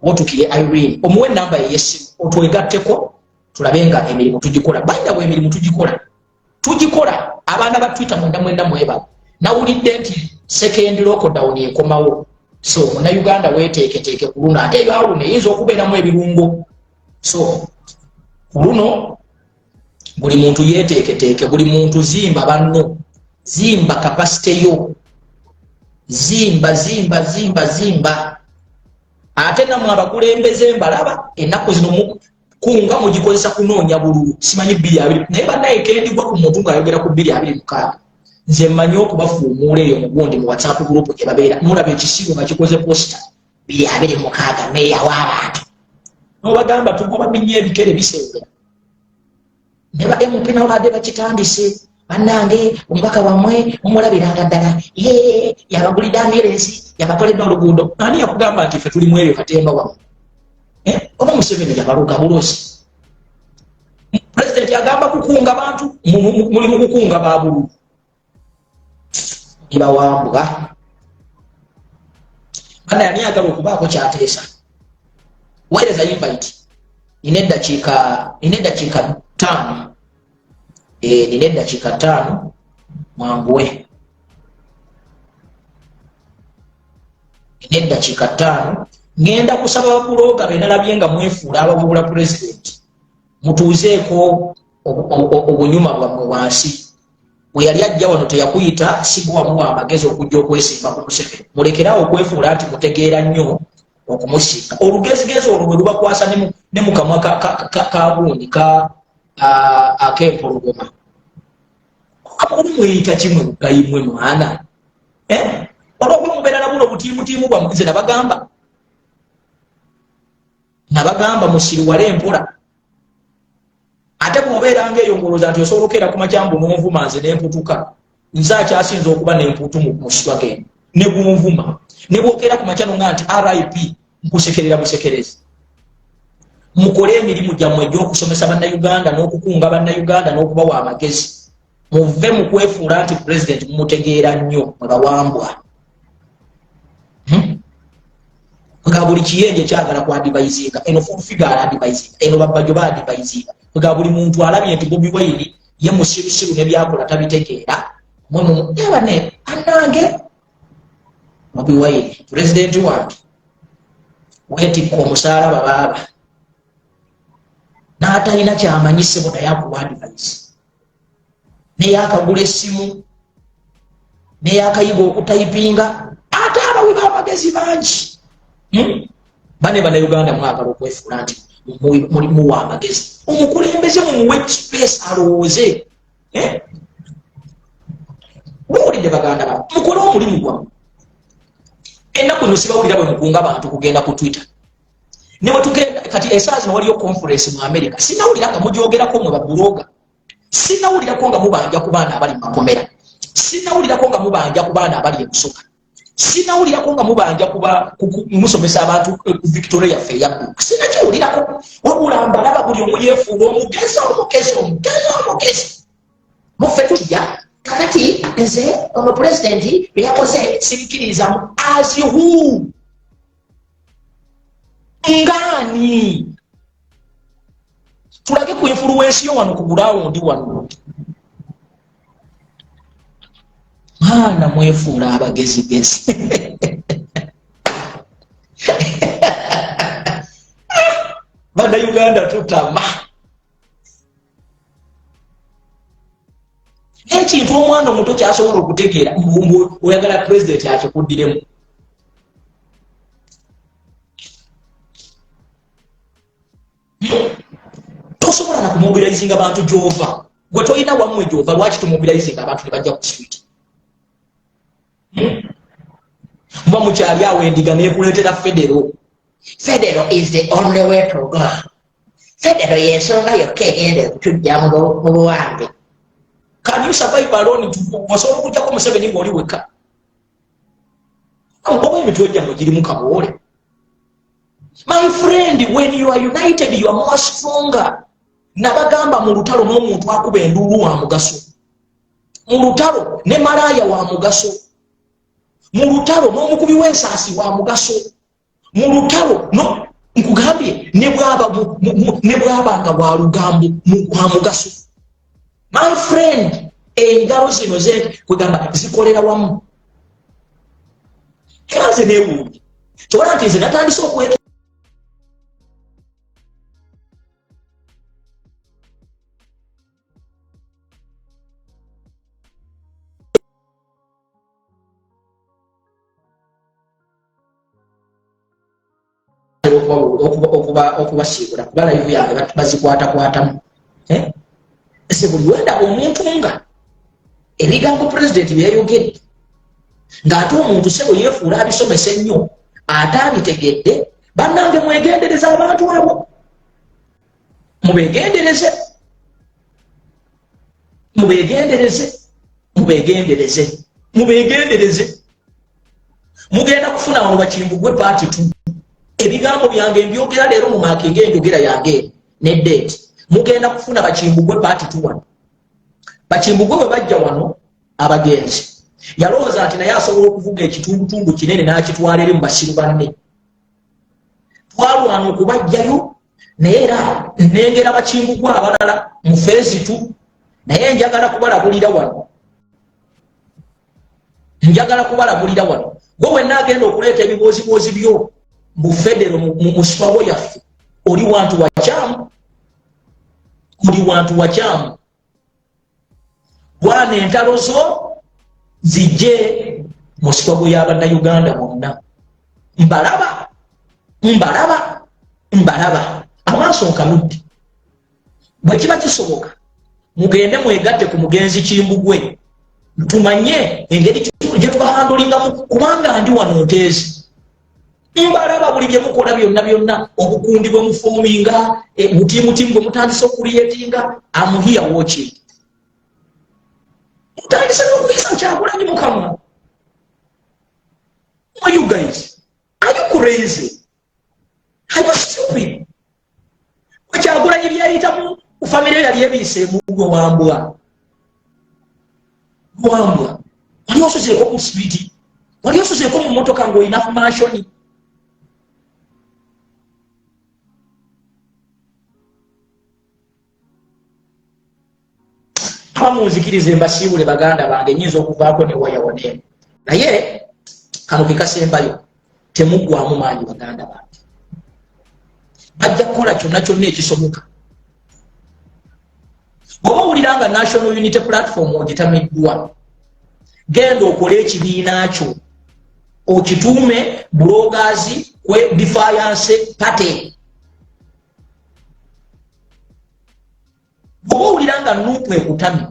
oba otuukirire Irene omuwe enamba ye y'essimu otwegatteko tulabe nga emirimu tugikola banda bwe emirimu tugikola abaana ba Twitter mwenda mwebala nawulidde nti second lockdown ekomawo so munnayuganda weeteeketeeke ku luno ate ebyawuno eyinza okubeeramu ebirungo so ku luno buli muntu yeeteeketeeke buli muntu zimba banno zimba kapasite yo zimba ate namwe abakulembeze mbalaba ennaku zino kunga mugikozesa kunoonya bululu simanyi 220 naye bannaye kendigwa ku muntu ng'ayogera ku 226 nze mmanyi okubafuumuula eyo mugundi mu WhatsApp group gye babeera mulaba ekisigo nga kikoze posta 226 meeya w'abantu n'obagamba tugoba minnya ebikere bisengera ne ba MP n'abadde bakitandise bannange omubaka wamwe mumulabiranga ddala yabagulidde ameerezi yabakoledde oluguudo ani yakugamba nti ffe tuli mu eryo katemba wamu oba Museveni yabaluga bulozi pulezidenti agamba kukunga bantu mulimu kukunga babulu ibawambwa bana yani agala okubaako kyateesa weereza invite nina eddakiika 5 nina eddakiika 5 mwanguwe nina eddakiika 5 ngenda kusaba ababuloga benalabye nga mwefuula ababubula pulezidenti mutuuzeeko obunyuma bwammwe wansi bwe yali ajja wano teyakuyita sigwamuwa amagezi okujja okwesimba ku Museveni mulekerawo okwefuula nti mutegeera nnyo okumusinga olugezigezi olwo bwe lubakwasa ne mu kamwa ka gundi ak'empologoma olumuyita kimwe mugayimwe mwana olwokuba mubeera nabuno obutiimutiimu bwammwe nze nabagamba musiruwale empola ate bw'obeera ng'eyongoloza nti osobola okeera ku makyambu n'onvuma nze n'emputuka nze akyasinza okuba n'emputu mu sitwa geno ne bwonvuma ne bw'okeera ku makyano nga nti RIP nkusekerera busekerezi. Mukole emirimu gyammwe egy'okusomesa bannayuganda n'okukunga bannayuganda n'okubawa amagezi. Muve mu kwefuula nti pulezidenti mumutegeera nnyo mwe bawambwa. Nga buli kiyenje kyagala ku adivayizinga eno full figure adivayizinga eno babbajo ba adivayizinga nga buli muntu alabye nti Bobi Wine ye musirusiru ne byakola tabitegeera mwe yabane anange Bobi Wine president wange weti ko musalaba baba n'atalina kyamanyise bona yakuwa advice ne yakagula essimu ne yakayiga okutayipinga ate abawi b'amagezi bangi. Bane Uganda mwagala okwefuula nti mulimu wa amagezi omukulembeze mumuwe space alowooze. Muwulidde baganda ba mukole omulimu gwammwe. Ennaku eno sibawulira bwe mukunga abantu kugenda ku Twitter ne bwe tugenda kati esaazi ne waliyo conference mu America sinawulira nga mugyogerako mwe babuloga, sinawulirako nga mubanja ku baana abali mu makomera, sinawulirako nga mubanja ku baana abali ebusoka, sinawulirako nga mubanja kuba musomesa abantu Victoria yaffe eyabbu, sinakiwulirako. Wabula mbalaba buli omu yeefuula omugezi muffe tujja kakati nze omupulezidenti byeyakoze sibikirizamu as who ngani tulage ku influence yo wano ku gulawundi wano mwana mwefuula abagezigezi. Bannayuganda tutama ekintu omwana omuto kyasobola okutegeera mbumbu oyagala pulezidenti akikuddiremu. Tosobola na kumobilizinga abantu gy'ova gwe tolina wammwe gy'ova lwaki tumobilizinga abantu ne bajja ku street. Muba mukyali awo endiga neekuleetera federo. Federo is the only way to go. Federo yensonga yokka egenda okutujja mu buwambe. Can you survive alone? Wasobola okujjako Museveni ng'oli wekka. Oba emitwe gyammwe girimu kaboole. My friend, when you are united, you are more stronger. Nabagamba mu lutalo n'omuntu akuba enduulu wa mugaso. Mu lutalo ne malaaya wa mugaso. Mu lutalo n'omukubi w'ensaasi wa mugaso. Mu lutalo no nkugambye ne bw'abanga bwa lugambo wa mugaso. My friend, engalo zino kwegamba zikolera wamu. Kanze neewuubye. Kyobala nti nze natandise okweka okubasiibula kuba live yange bazikwatakwatamu. Ese buli wenda omuntu nga ebigambo pulezidenti byeyogedde ng'ate omuntu sebo yeefuula abisomesa ennyo ate abitegedde, bannange mwegendereza abantu abo. Mubeegendereze mugenda kufuna wano bakimbugwe paati tu. Ebigambo byange mbyogera leero mu maakinga enjogera yange ne date. Mugenda kufuna bakimbugwe paati tu wano. Bakimbugwe bwe bajja wano abagenzi yalowooza nti naye asobola okuvuga ekitundutundu kinene n'akitwala eri mu basiru banne. Twalwana okubajjayo naye era nnengera bakimbugwe abalala mu feezi tu, naye njagala kubalabulira wano. Gwe wenna agenda okuleeta ebibooziboozi byo mu federo mu sitwawo yaffe oli wantu wakyamu. Bwana entalo zo zijje mu sitwawo y'Abannayuganda bonna. Mbalaba amaaso nkamudde. Bwe kiba kisoboka mugende mwegatte ku mugenzi Kimbugwe tumanye engeri gye tubahandulingamu kubanga ndi wano nteezi. mbalaba buli bye mukola byonna obukundi bwe mufominga mutimu bwe mutandise okuliyetinga I'm here watching mutandise n'okuyisa Kyagulanyi Mukama. Are you guys? Are you crazy? Are you stupid? Kyagulanyi byayitamu family yali ebise mu wambwa wali osozeeko ku street wali osozeeko mu motoka ng'olina mansion. Abamunzikirize mbasiibule baganda bange nyinza okuvaako ne wayawone naye kano kekasembayo temuggwamu maanyi baganda bange bajja kukola kyonna ekisoboka. Bw'oba owulira nga National Unity Platform ogitamiddwa genda okole ekibiina kyo okituume bloggers kwe Defiance Party. Bw'oba owulira nga Nuupu ekutamye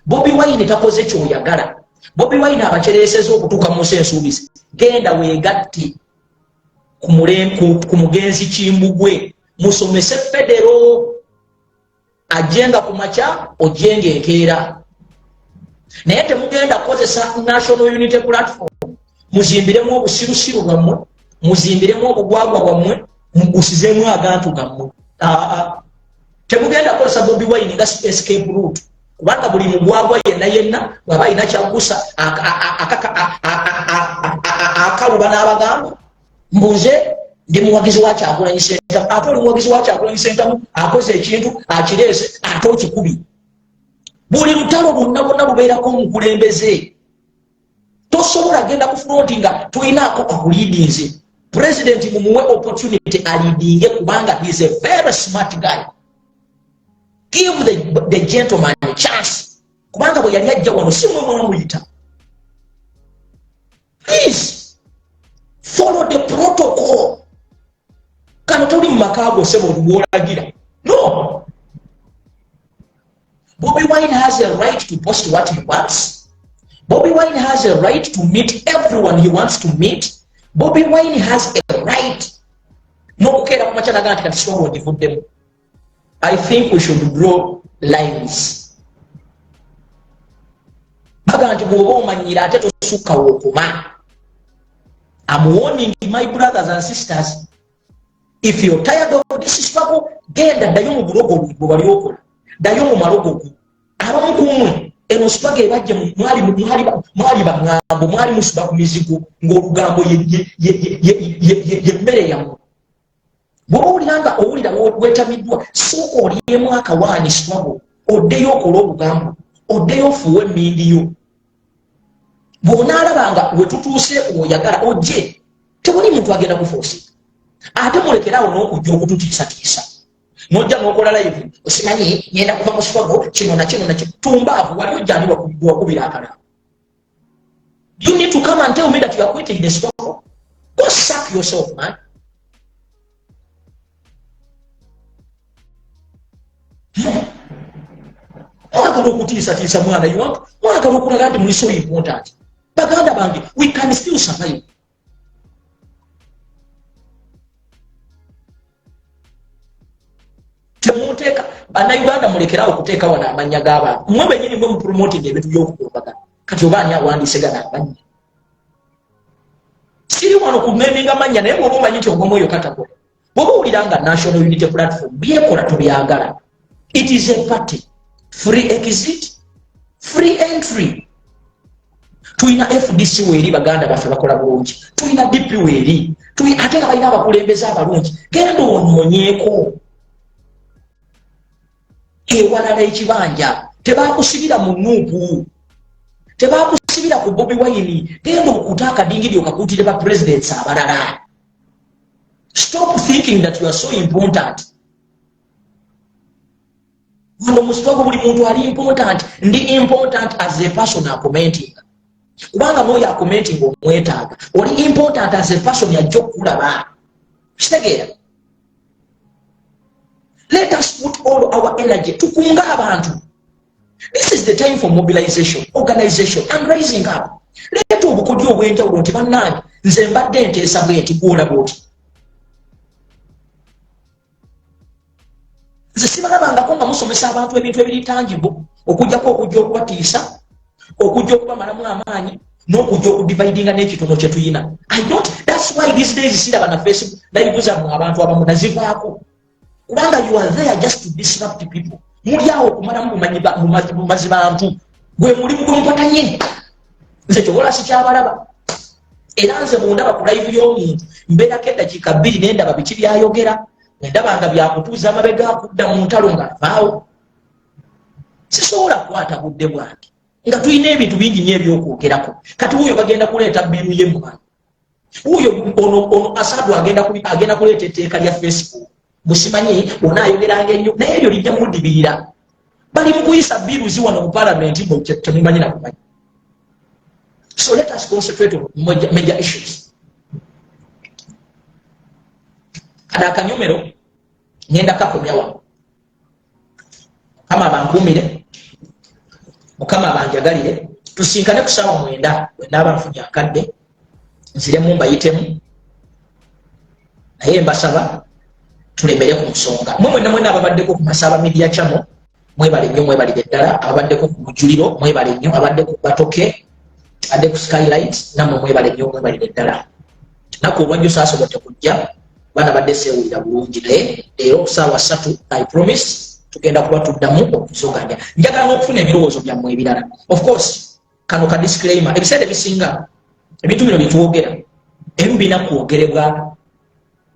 Bobi Wine takoze kyoyagala Bobi Wine abakyerezeza okutuuka mu nsi ensuubizi genda weegatte ku mugenzi Kimbugwe musomese federo ajenga ku makya ojenga enkeera naye temugenda kukozesa National Unity Platform muzimbiremu obusirusiru bwammwe muzimbiremu obugwagwa bwammwe mugusizemu agantu gammwe. Temugenda kukozesa Bobi Wine nga escape route kubanga buli mugwagwa yenna bw'aba alina kyagusa akaluba n'abagamba mbuze ndi muwagizi wa Kyagulanyi Ssentamu ate oli muwagizi wa Kyagulanyi Ssentamu akoze ekintu akireese ate okikubi. Buli lutalo bonna lubeerako omukulembeze tosobola genda ku front nga tulinaako akuliidinze. President mumuwe opportunity aliidinge kubanga he is a very smart guy. Give the gentleman a chance kubanga bwe yali ajja wano si mwe mwamuyita. Please follow the protocol. Kano tuli mu makaago sebo olwolagira. No. Bobi Wine has a right to post what he wants. Bobi Wine has a right to meet everyone he wants to meet. Bobi Wine has a right. No kera kumachana gati kati swawo divuddemu. I think we should draw lines. Baganti bw'oba omanyira ate tosukka wokuma. I'm warning my brothers and sisters. If you're tired of this struggle, genda dayo mu bulogo bwo bali okola. Dayo mu malogo go. Abamu kumwe eno struggle bajje mwali bangambo mwali musuba ku mizigo ng'olugambo ye mmere yamu. Bw'owuliranga owulira wetamiddwa sooka olyemu akawaani struggle oddeyo okola obugambo oddeyo ofuwe emmindiyo. Bw'onaalabanga wetutuuse oyagala ojje tewali muntu agenda kufoosi ate mulekerawo n'okujja okututiisatiisa n'ojja n'okola live osimanyi ngenda kuva mu struggle kino na tumbaavu wali ojjani wakubira akalala. You need to come and tell me that you are quitting the struggle. Go suck yourself, man. Mwagala okutiisatiisa mwana you mwagala okulaga nti muli so important. Baganda bange we can still survive. Temuteeka bannayuganda mulekerawo okuteeka wana amannya g'abantu mmwe bennyini mwe mupromoting ebintu by'okukumbagana kati oba ani awandiise gana amannya. Siri wano kumeminga mannya naye bw'oba omanyi nti ogomu oyo katakola. Bw'oba owulira nga National Unity Platform byekola tubyagala. It is a party. Free exit, free entry. Tuina FDC weeri baganda baffe bakola bulungi. Tuina DP weeri. Ate nga balina abakulembeze abalungi. Genda onyoonyeeko. Ewalala ekibanja. Tebaakusibira mu Nuupu. Tebaakusibira ku Bobi Wine. Genda okuta akadingidi okakuutire ba presidents abalala. Stop thinking that you are so important. Wano musitogo buli muntu ali important. Ndi important as a person commenting. Kubanga n'oyo commenting omwetaaga. Oli important as a person yajja okulaba. Kitegeera. Let us put all our energy tukunga abantu. This is the time for mobilization, organization, and rising up. Let naleeta obukodyo obw'enjawulo nti bannange nze mbadde nteesa bwenti gwolaba oti nze sibalabangako nga musomesa abantu ebintu ebiritangible okujjako okujja okubatiisa okujja okubamalamu amaanyi n'okujja okudividinga n'ekitono kye tuyina. That's why these days siraba na Facebook live zammwe abantu abamu nazivaako kubanga you are there just to disrupt people. Muli awo okumalamu bumazi bantu gwe mulimu gw'empatanye. Nze kyobola sikyabalaba era nze mundaba ku live y'omuntu mbeerako eddakiika 2 nendaba biki byayogera ndaba nga byakutuuza amabega akudda mu ntalo nga avaawo. Sisobola kukwata budde bwange nga tulina ebintu bingi nnyo ebyokwogerako. Kati wuuyo bagenda kuleeta bbiru ye mwana wuuyo ono Assabudde agenda kuleeta etteeka lya Facebook musimanyi onaayogeranga ennyo naye ebyo lijja mudibirira. Bali mu kuyisa bbiru ziwano mu palamenti temumanyi nakumanyi. So let us concentrate on major issues. Kada akanyomero ngenda kakomya wano. Kama bankumire mukama banjagalire tusinkane kusaba mwenda wenaba nfunya akadde nziremu mbayitemu naye mbasaba tulembere ku nsonga mwenna ababaddeko ku Masaba media channel mwebale nnyo mwebalire ddala ababaddeko ku mujuliro mwebale nnyo abadde ku batoke adde ku skylight namwe mwebale nnyo mwebalire ddala naku olwajjo saasobodde kujja bana badde seewulira bulungi naye leero saawa 3 I promise tugenda kuba tuddamu okuzoganya. Njagala n'okufuna ebirowoozo byammwe ebirala. Of course kano ka disclaimer ebiseera ebisinga ebintu bino byetwogera ebimu birina kwogerebwa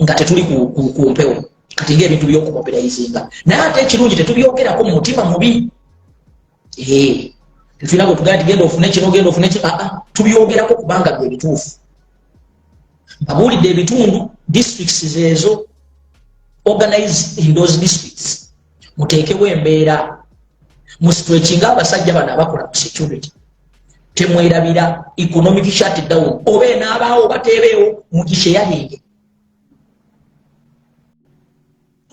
nga tetuli ku mpewo kati ng'ebintu by'okumobilizinga naye ate ekirungi tetubyogerako mu mutima mubi. Tetulina bwe tugenda tigenda ofune kino genda ofune kino tubyogerako kubanga bye bituufu. Mbabuulidde ebitundu districts ezo organize in those districts muteekewo embeera musitwekinga abasajja bano abakola mu security temwerabira economic shutdown oba enaabaawo bateebeewo mugisheyalinge.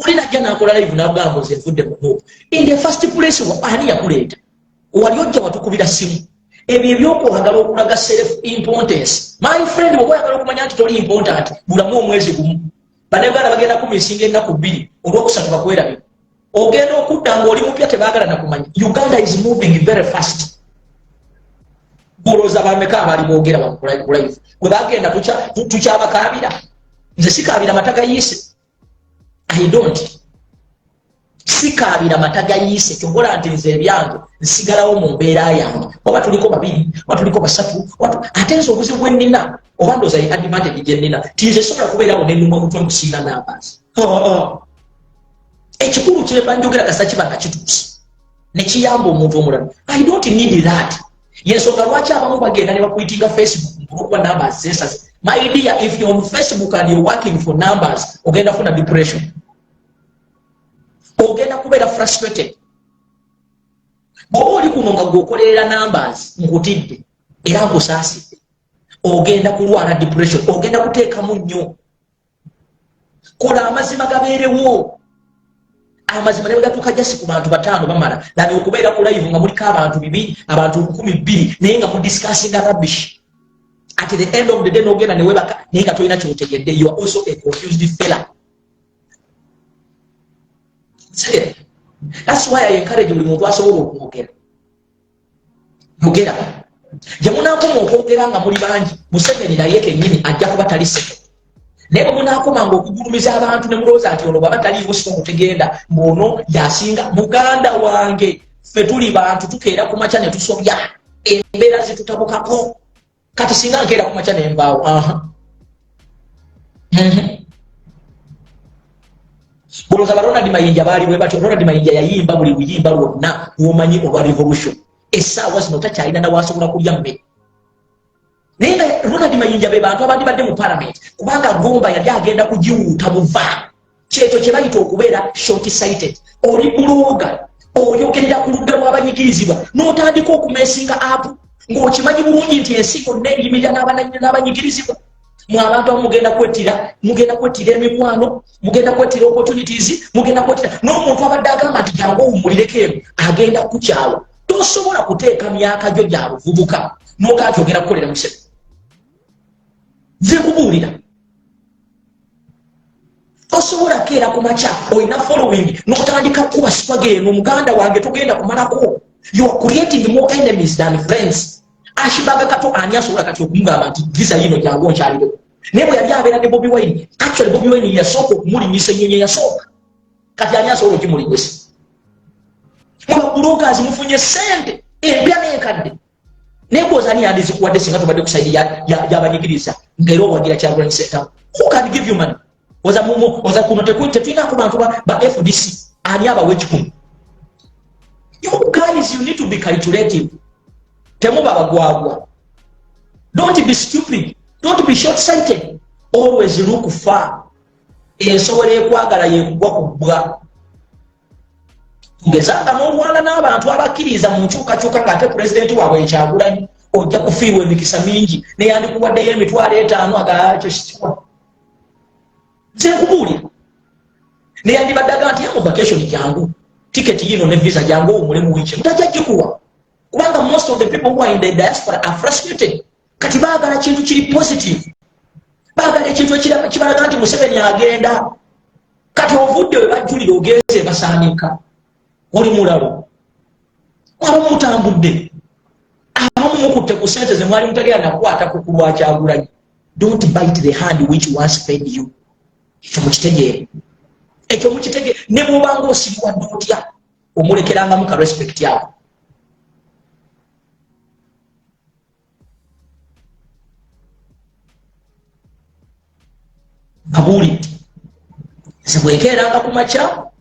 Oli najja n'akola live n'agamba nze nvudde mu hope in the first place ani yakuleeta wali ojja watukubira simu ebyo ebyokwagala okulaga self importance. My friend bwe oyagala okumanya nti toli important bulamu omwezi gumu banegala bagenda kumisinga ennaku 2 olwokusatu bakwerabira ogenda okudda ng'oli mupya tebaagala nakumanya. Uganda is moving very fast. Bulooza bameka abali boogera live bwe bagenda tukyabakaabira. Nze sikaabira mataga yiise I don't sikaabira mataga yiise kyobola nti nze ebyange nsigalawo mu mbeera yange oba tuliko 2 oba tuliko 3 ate nze obuzibu bwe nnina oba ndooza advantage gye nnina tinze sobola kubeerawo n'ennuma omutwe ngusiina n'amaazi. Ekikulu kyeba njogera kasa kiba nga kituuse ne kiyamba omuntu omulala. I don't need that. Yensonga lwaki abamu bagenda ne bakuyitinga Facebook olwokuba numbers zensase. My dear, if you're on Facebook and you're working for numbers ogenda funa depression ogenda kubeera frustrated. Bw'oba oli kuno nga gwokolerera numbers nkutidde era nkusaasidde ogenda kulwala depression ogenda kuteekamu nnyo. Kola amazima gabeerewo. Amazima ne gatuuka jasi ku bantu 5 bamala labi okubeera ku live nga muliko abantu 2 abantu 12 naye nga mudiscussinga rubbish. At the end of the day nogenda ne webaka naye nga tolina kyotegedde. You are also a confused fella. See, that's why I encourage buli muntu asobola okwogera. Yogera. Gye munaakoma okwogera nga muli bangi Museveni naye kennyini ajja kuba tali seke. Naye bwe munaakomanga okugulumiza abantu ne mulowooza nti ono bw'aba taliiwo siko mutegenda mbuono yasinga muganda wange ffe tuli bantu tukeera ku makya ne tusobya embeera zitutabukako. Kati singa nkeera ku makya ne mbaawo bulooza ba Ronald Mayinja baali bwe batyo. Ronald Mayinja yayimba buli luyimba lwonna lw'omanyi olwa revolution. Essaawa zino takyalina nawasobola kulya mmere. Naye nga Ronald Mayinja be bantu abandi badde mu parliament kubanga Gomba yali agenda kugiwuuta buva. Kyekyo kye bayita okubeera short sighted. Oli bulooga oyogerera ku ludda lw'abanyigirizibwa n'otandika okumeesinga apu ng'okimanyi bulungi nti ensi yonna eyimirira n'abanyigirizibwa. Mu abantu abamu mugenda kwettira emikwano mugenda kwettira opportunities mugenda kwettira n'omuntu abadde agamba nti jangu owummulireko eno agenda kukyawa. Tosobola kuteeka myaka gyo gya buvubuka n'ogaati ogenda kukolera Museveni. Nze kubuulira osobola keera ku makya olina following n'otandika kuba swage eno muganda wange tugenda kumalako. You are creating more enemies than friends. Ashibaga kato ani asobola kati okungamba nti visa yino jangu nkyaliro. Naye bwe yali abeera ne Bobi Wine, actually Bobi Wine yasooka okumulinyisa ennyonyi yasooka. Kati ani asobola okimulinyisa? Muba bloggers mufunye ssente empya n'enkadde. Naye bw'oza ani yandizikuwadde singa tubadde ku sayidi y'abanyigiriza ng'era owagira Kyagulanyi Ssentamu. Who can give you money? Oza kuno tetulina ku bantu ba FDC ani abawa ekikumi. You guys, you need to be calculative. Temuba bagwagwa. Don't be stupid. Don't be short-sighted. Always look far. Ensobola ekwagala yekugwa ku bbwa. Ngezanga n'olwana n'abantu abakkiriza mu nkyukakyuka ng'ate pulezidenti waabwe Kyagulanyi ojja kufiirwa emikisa mingi neyandikuwaddeyo emitwalo 5 agakyo kitiwa. Nze nkubuulira neyandibaddaga nti yamu vacation jangu tiketi yino ne visa jangu omule mu wiiki mutajja gikuwa kubanga most of the people who are in the diaspora are frustrated. Kati baagala kintu kiri positive, baagala ekintu ekibalaga nti Museveni agenda. Kati ovudde we bajjulira ogenze basaanika oli mulalo abamu mutambudde abamu mukutte ku ssente ze mwali mutagenda nakwata ku kulwa Kyagulanyi. Don't bite the hand which once fed you. Ekyo mukitegeere, ekyo mukitegeere. Ne bw'obanga osibwadde otya omulekerangamu ka respect yako. Abuulidde nze bwenkeeranga ku makya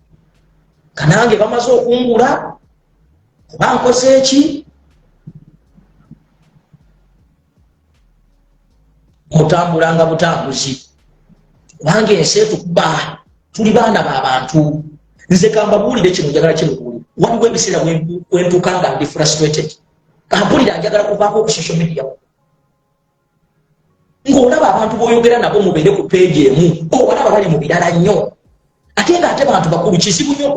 kanange bamaze okungula oba nkoze eki otambulanga butambuzi kubanga ensi etukuba tuli baana b'abantu. Nze kambabuulire kino njagala kimubuulire. Waliwo ebiseera wentuuka nga ndi frustrated. Kampulira njagala kuvaako ku social media ng'olaba abantu b'oyogera nabo mubeere ku peegi emu obalaba bali mu birala nnyo ate ng'ate bantu bakulu kizibu nnyo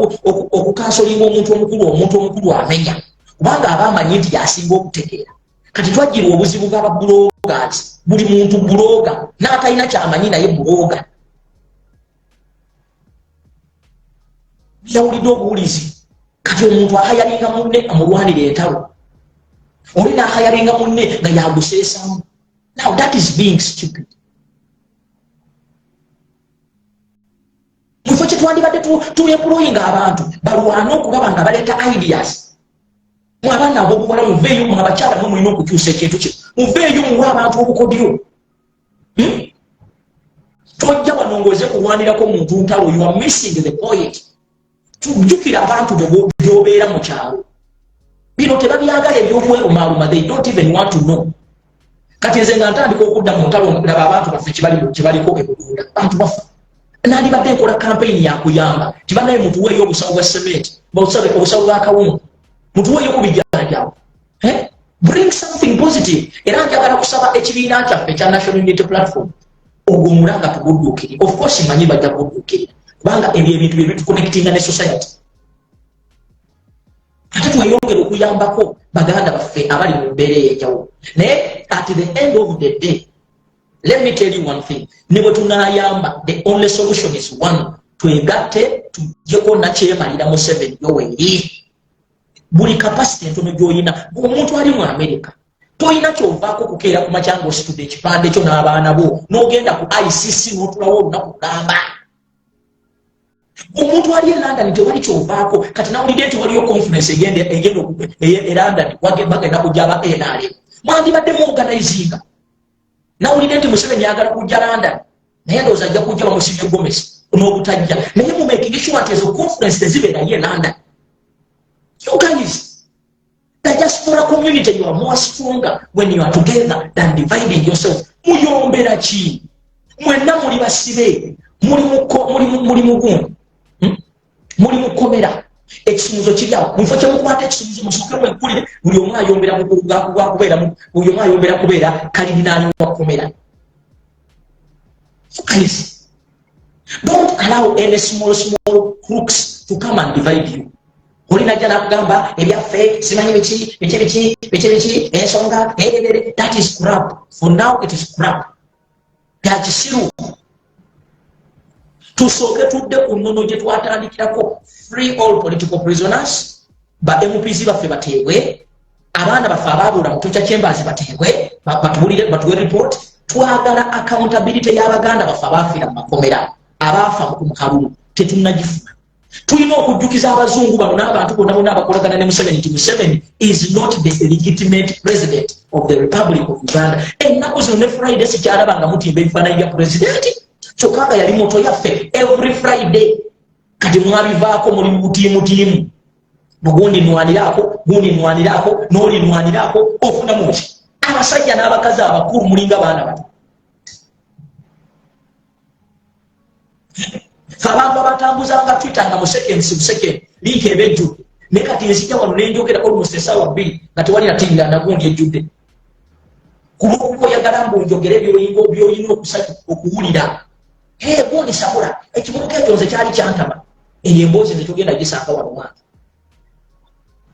okukansolinga omuntu omukulu amenya kubanga aba amanyi nti yasinga okutegeera. Kati twajjirwa obuzibu bw'ababuloogers. Buli muntu bulooga n'atalina kyamanyi naye bulooga. Yawulidde obuwulizi kati omuntu ahayalinga munne amulwanira entalo oli n'ahayalinga munne nga yaguseesamu. Now that is being stupid. Mufo kye twandibadde tuemployinga abantu balwana okulaba nga baleeta ideas. Mwabaana abobuwala muveeyo mu abakyala mwe mulina okukyusa ekintu kye. Muveeyo muwa abantu obukodyo. Tojja wanongoze kulwanirako muntu ntalo. You are missing the point. Tujjukira abantu b'obeera mu kyalo. Bino tebabyagala eby'okwelumaaluma. They don't even want to know. Kati nze nga ntandika okudda mu ntalo ndaba abantu baffe kibaliko ebulunda. Abantu baffe. Nandibadde nkola campaign yakuyamba. Tibanaye mutuweeyo obusawo bwa cement. Obusawo bwa kawunga. Mutuweeyo ku bijjanjabo. Bring something positive. Era njagala kusaba ekibiina kyaffe ekya National Unity Platform. Ogumulanga tugudduukire. Of course manyi bajja kugudduukira. Kubanga ebyo ebintu bye bituconnectinga ne society. Ate tweyongera okuyambako baganda baffe abali mu mbeera ey'enjawulo. Naye at the end of the day, let me tell you one thing. Ne bwe tunaayamba, the only solution is one. Twegatte tujjeko nakyemalira Museveni yoweeri. Buli capacity entono gy'olina. Omuntu ali mu America toyina ky'ovaako kukeera ku makya ng'ositudde ekipande kyo n'abaana bo n'ogenda ku ICC n'otulawo olunaku lugamba. Omuntu ali e London tewali ky'ovaako. Kati nawulidde nti waliyo conference egenda e London bagenda kujja aba NRM. Mwandibadde muorganizinga. Nawulidde nti Museveni ayagala kujja London naye ndowooza ajja kujja bamusibye Gomez n'obutajja. Naye mu making sure nti ezo conference tezibeerayo e London. You guys, the diaspora community, you are more stronger when you are together than dividing yourself. Muyombera ki? Mwenna muli basibe, muli mugumu. Muli mukomera. Ekisumuzo kiryawo. Mufo kye mukwata ekisumuzo musooke mwekulire buli omu ayombera buli omu ayombera kubeera kalidinaani wa komera. Guys, don't allow any small crooks to come and divide you. olina jana kugamba ebyaffe simanyi biki ensonga that is crap. For now it is crap. Yakisiru tusooke tudde ku nnono gye twatandikirako free all political prisoners ba MPs baffe bateebwe abaana baffe abaabula mu kyocha chambers bateebwe batuwe report. Twagala accountability y'abaganda baffe abafiira mu makomera abaafa mu kalulu tetunnagifuna. Tulina okujjukiza abazungu bano n'abantu bonna abakolagana ne Museveni nti Museveni is not the legitimate president of the Republic of Uganda. Ennaku zino ne Friday sikyalabanga mutimba ebifaananyi bya president kyokka yali moto yaffe every Friday kati mwabivaako muli mutiimu gundi nwaniraako n'oli nwaniraako ofuna muki abasajja n'abakazi abakulu mulinga baana bato. Abantu abatambuzanga Twitter nga mu second link ebejju ne kati nzija wano nenjogera almost essaawa 2 nga tewali natinda nagundi ejjudde kuba oyagala mbunjogere by'oyina okuwulira. Gundi sabula ekibuuka ekyo nze kyali kyantama eyo emboozi nze tugenda gisanga wano mwana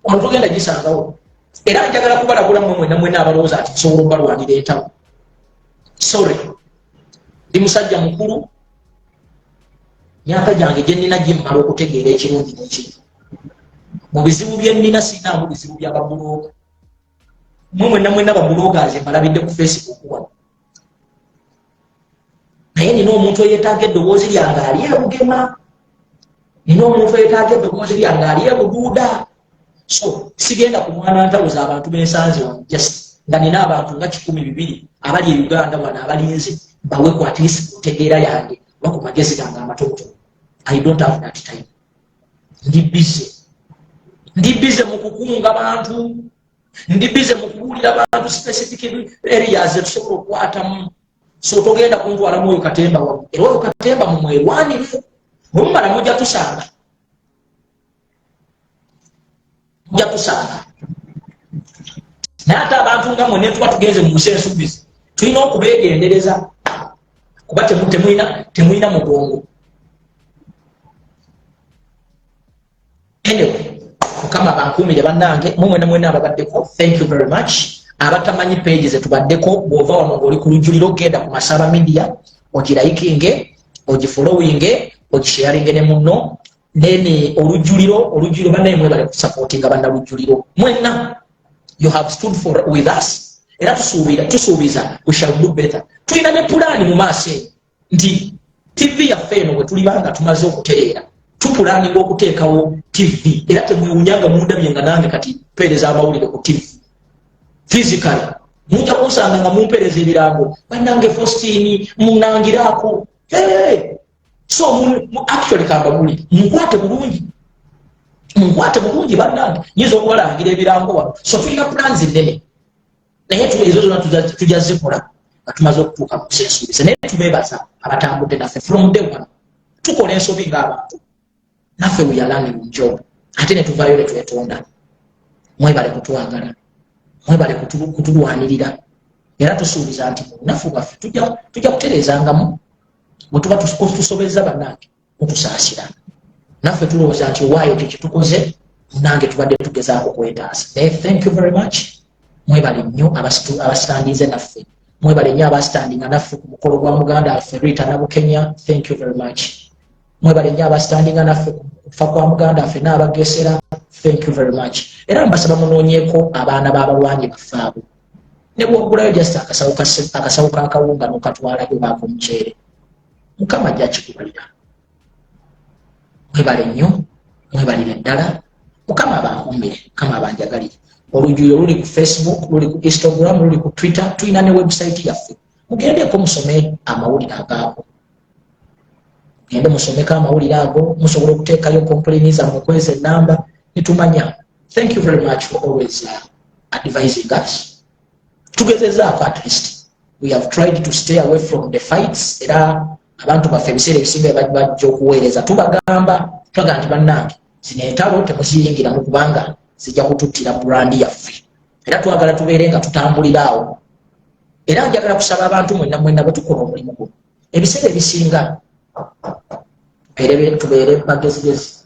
ono tugenda gisangawo era njagala kubalabula mwena abalowooza ati nsobola obalwanira entamu. Sorry ndi musajja mukulu myaka gyange gye nnina gimmala okutegeera ekirungi n'ekibi. Mu bizibu bye nnina sinaamu bizibu by'ababulooga. Mwena babuloogaze mbalabidde ku Facebook wano. Naye nina omuntu eyeetaaga eddoboozi lyange ali ebugema, nina omuntu eyeetaaga eddoboozi lyange ali ebuduuda. So sigenda ku mwana ntawuza abantu b'ensanzi wano just nga nina abantu nga 1,200 abali e Uganda wano abalinze bawe ku at least kutegeera yange oba ku magezi gange amatonotono. I don't have that time. Ndi busy mu kukunga bantu, ndi busy mu kubuulira abantu specific areas etusobola okukwatamu. So togenda kuntwala mwoyo katemba wamu era oyo katemba mu mwerwanirivu bwemumala mujja tusanga naye ate abantu nga mwene tuba tugenze mu nsi ensuubizi tulina okubeegendereza kuba temulina mugongo. Anyway, mukama bankuumire bannange mwena ababaddeko thank you very much. Abatamanyi pages etubaddeko bw'ova wano ng'oli ku lujjuliro genda ku Masaba Media ogirayikinge ogifollowinge ogisharinge ne munno then olujjuliro bannaye mwebale kusupportinga bannalujjuliro mwenna. You have stood with us era tusuubiza we shall do better. Tulina ne pulaani mu maaso nti TV yaffe eno bwe tulibanga tumaze okutereera tupulaninga okuteekawo TV era temwewunyanga mundabye nga nange kati mpeereza amawulire ku TV physically. Mujja kunsanga nga mumpeereza ebirango bannange Faustine munangiraako. So actually kamba muli munkwate bulungi bannange nyinza okubalangira ebirango wano. So tulina plans ennene naye ezo zonna tujja zikola nga tumaze okutuuka mu sensuubize. Naye tubeebaza abatambudde naffe from day one tukola ensobi ng'abantu naffe we are learning job ate ne tuvaayo ne twetonda. Mwebale kutwagala, mwebale kutulwanirira era tusuubiza nti munafu bwaffe tujja kutereezangamu bwe tuba tusobezza bannange mutusaasira. Naffe tulowooza nti owaayo tekitukoze nange tubadde tugezaako kwetaasa. Naye thank you very much. Mwebale nnyo abastandinze naffe, mwebale nnyo abastandinga naffe ku mukolo gwa muganda waffe Rita Nabukenya. Thank you very much. Mwebale nnyo abastandinga naffe ku kufa kwa muganda waffe n'abagesera. Thank you very much. Era mbasaba munoonyeeko abaana b'abalwanyi baffe abo ne bwogulayo just akasawo k'akawunga n'okatwalayo baako omuceere mukama ajja kikubalira. Mwebale nnyo, mwebalire ddala. Mukama abankuumire, mukama abanjagalire. Olujjuliro luli ku Facebook, luli ku Instagram, luli ku Twitter, tulina ne website yaffe. Mugendeko musome amawulire agaako. Mugende musomeko amawulire ago, musobola okuteekayo complaints zammwe kweza ennamba nitumanya. Thank you very much for always advising us. Tugezezaako at least. We have tried to stay away from the fights. Era abantu baffe ebiseera ebisinga bajja okuweereza tubagamba twaga nti bannange zino entalo temuziyingiramu kubanga zijja kututtira brandi yaffe era twagala tubeere nga tutambuliraawo. Era njagala kusaba abantu mwenna bwe tukola omulimu guno ebiseera ebisinga tubeere bagezigezi.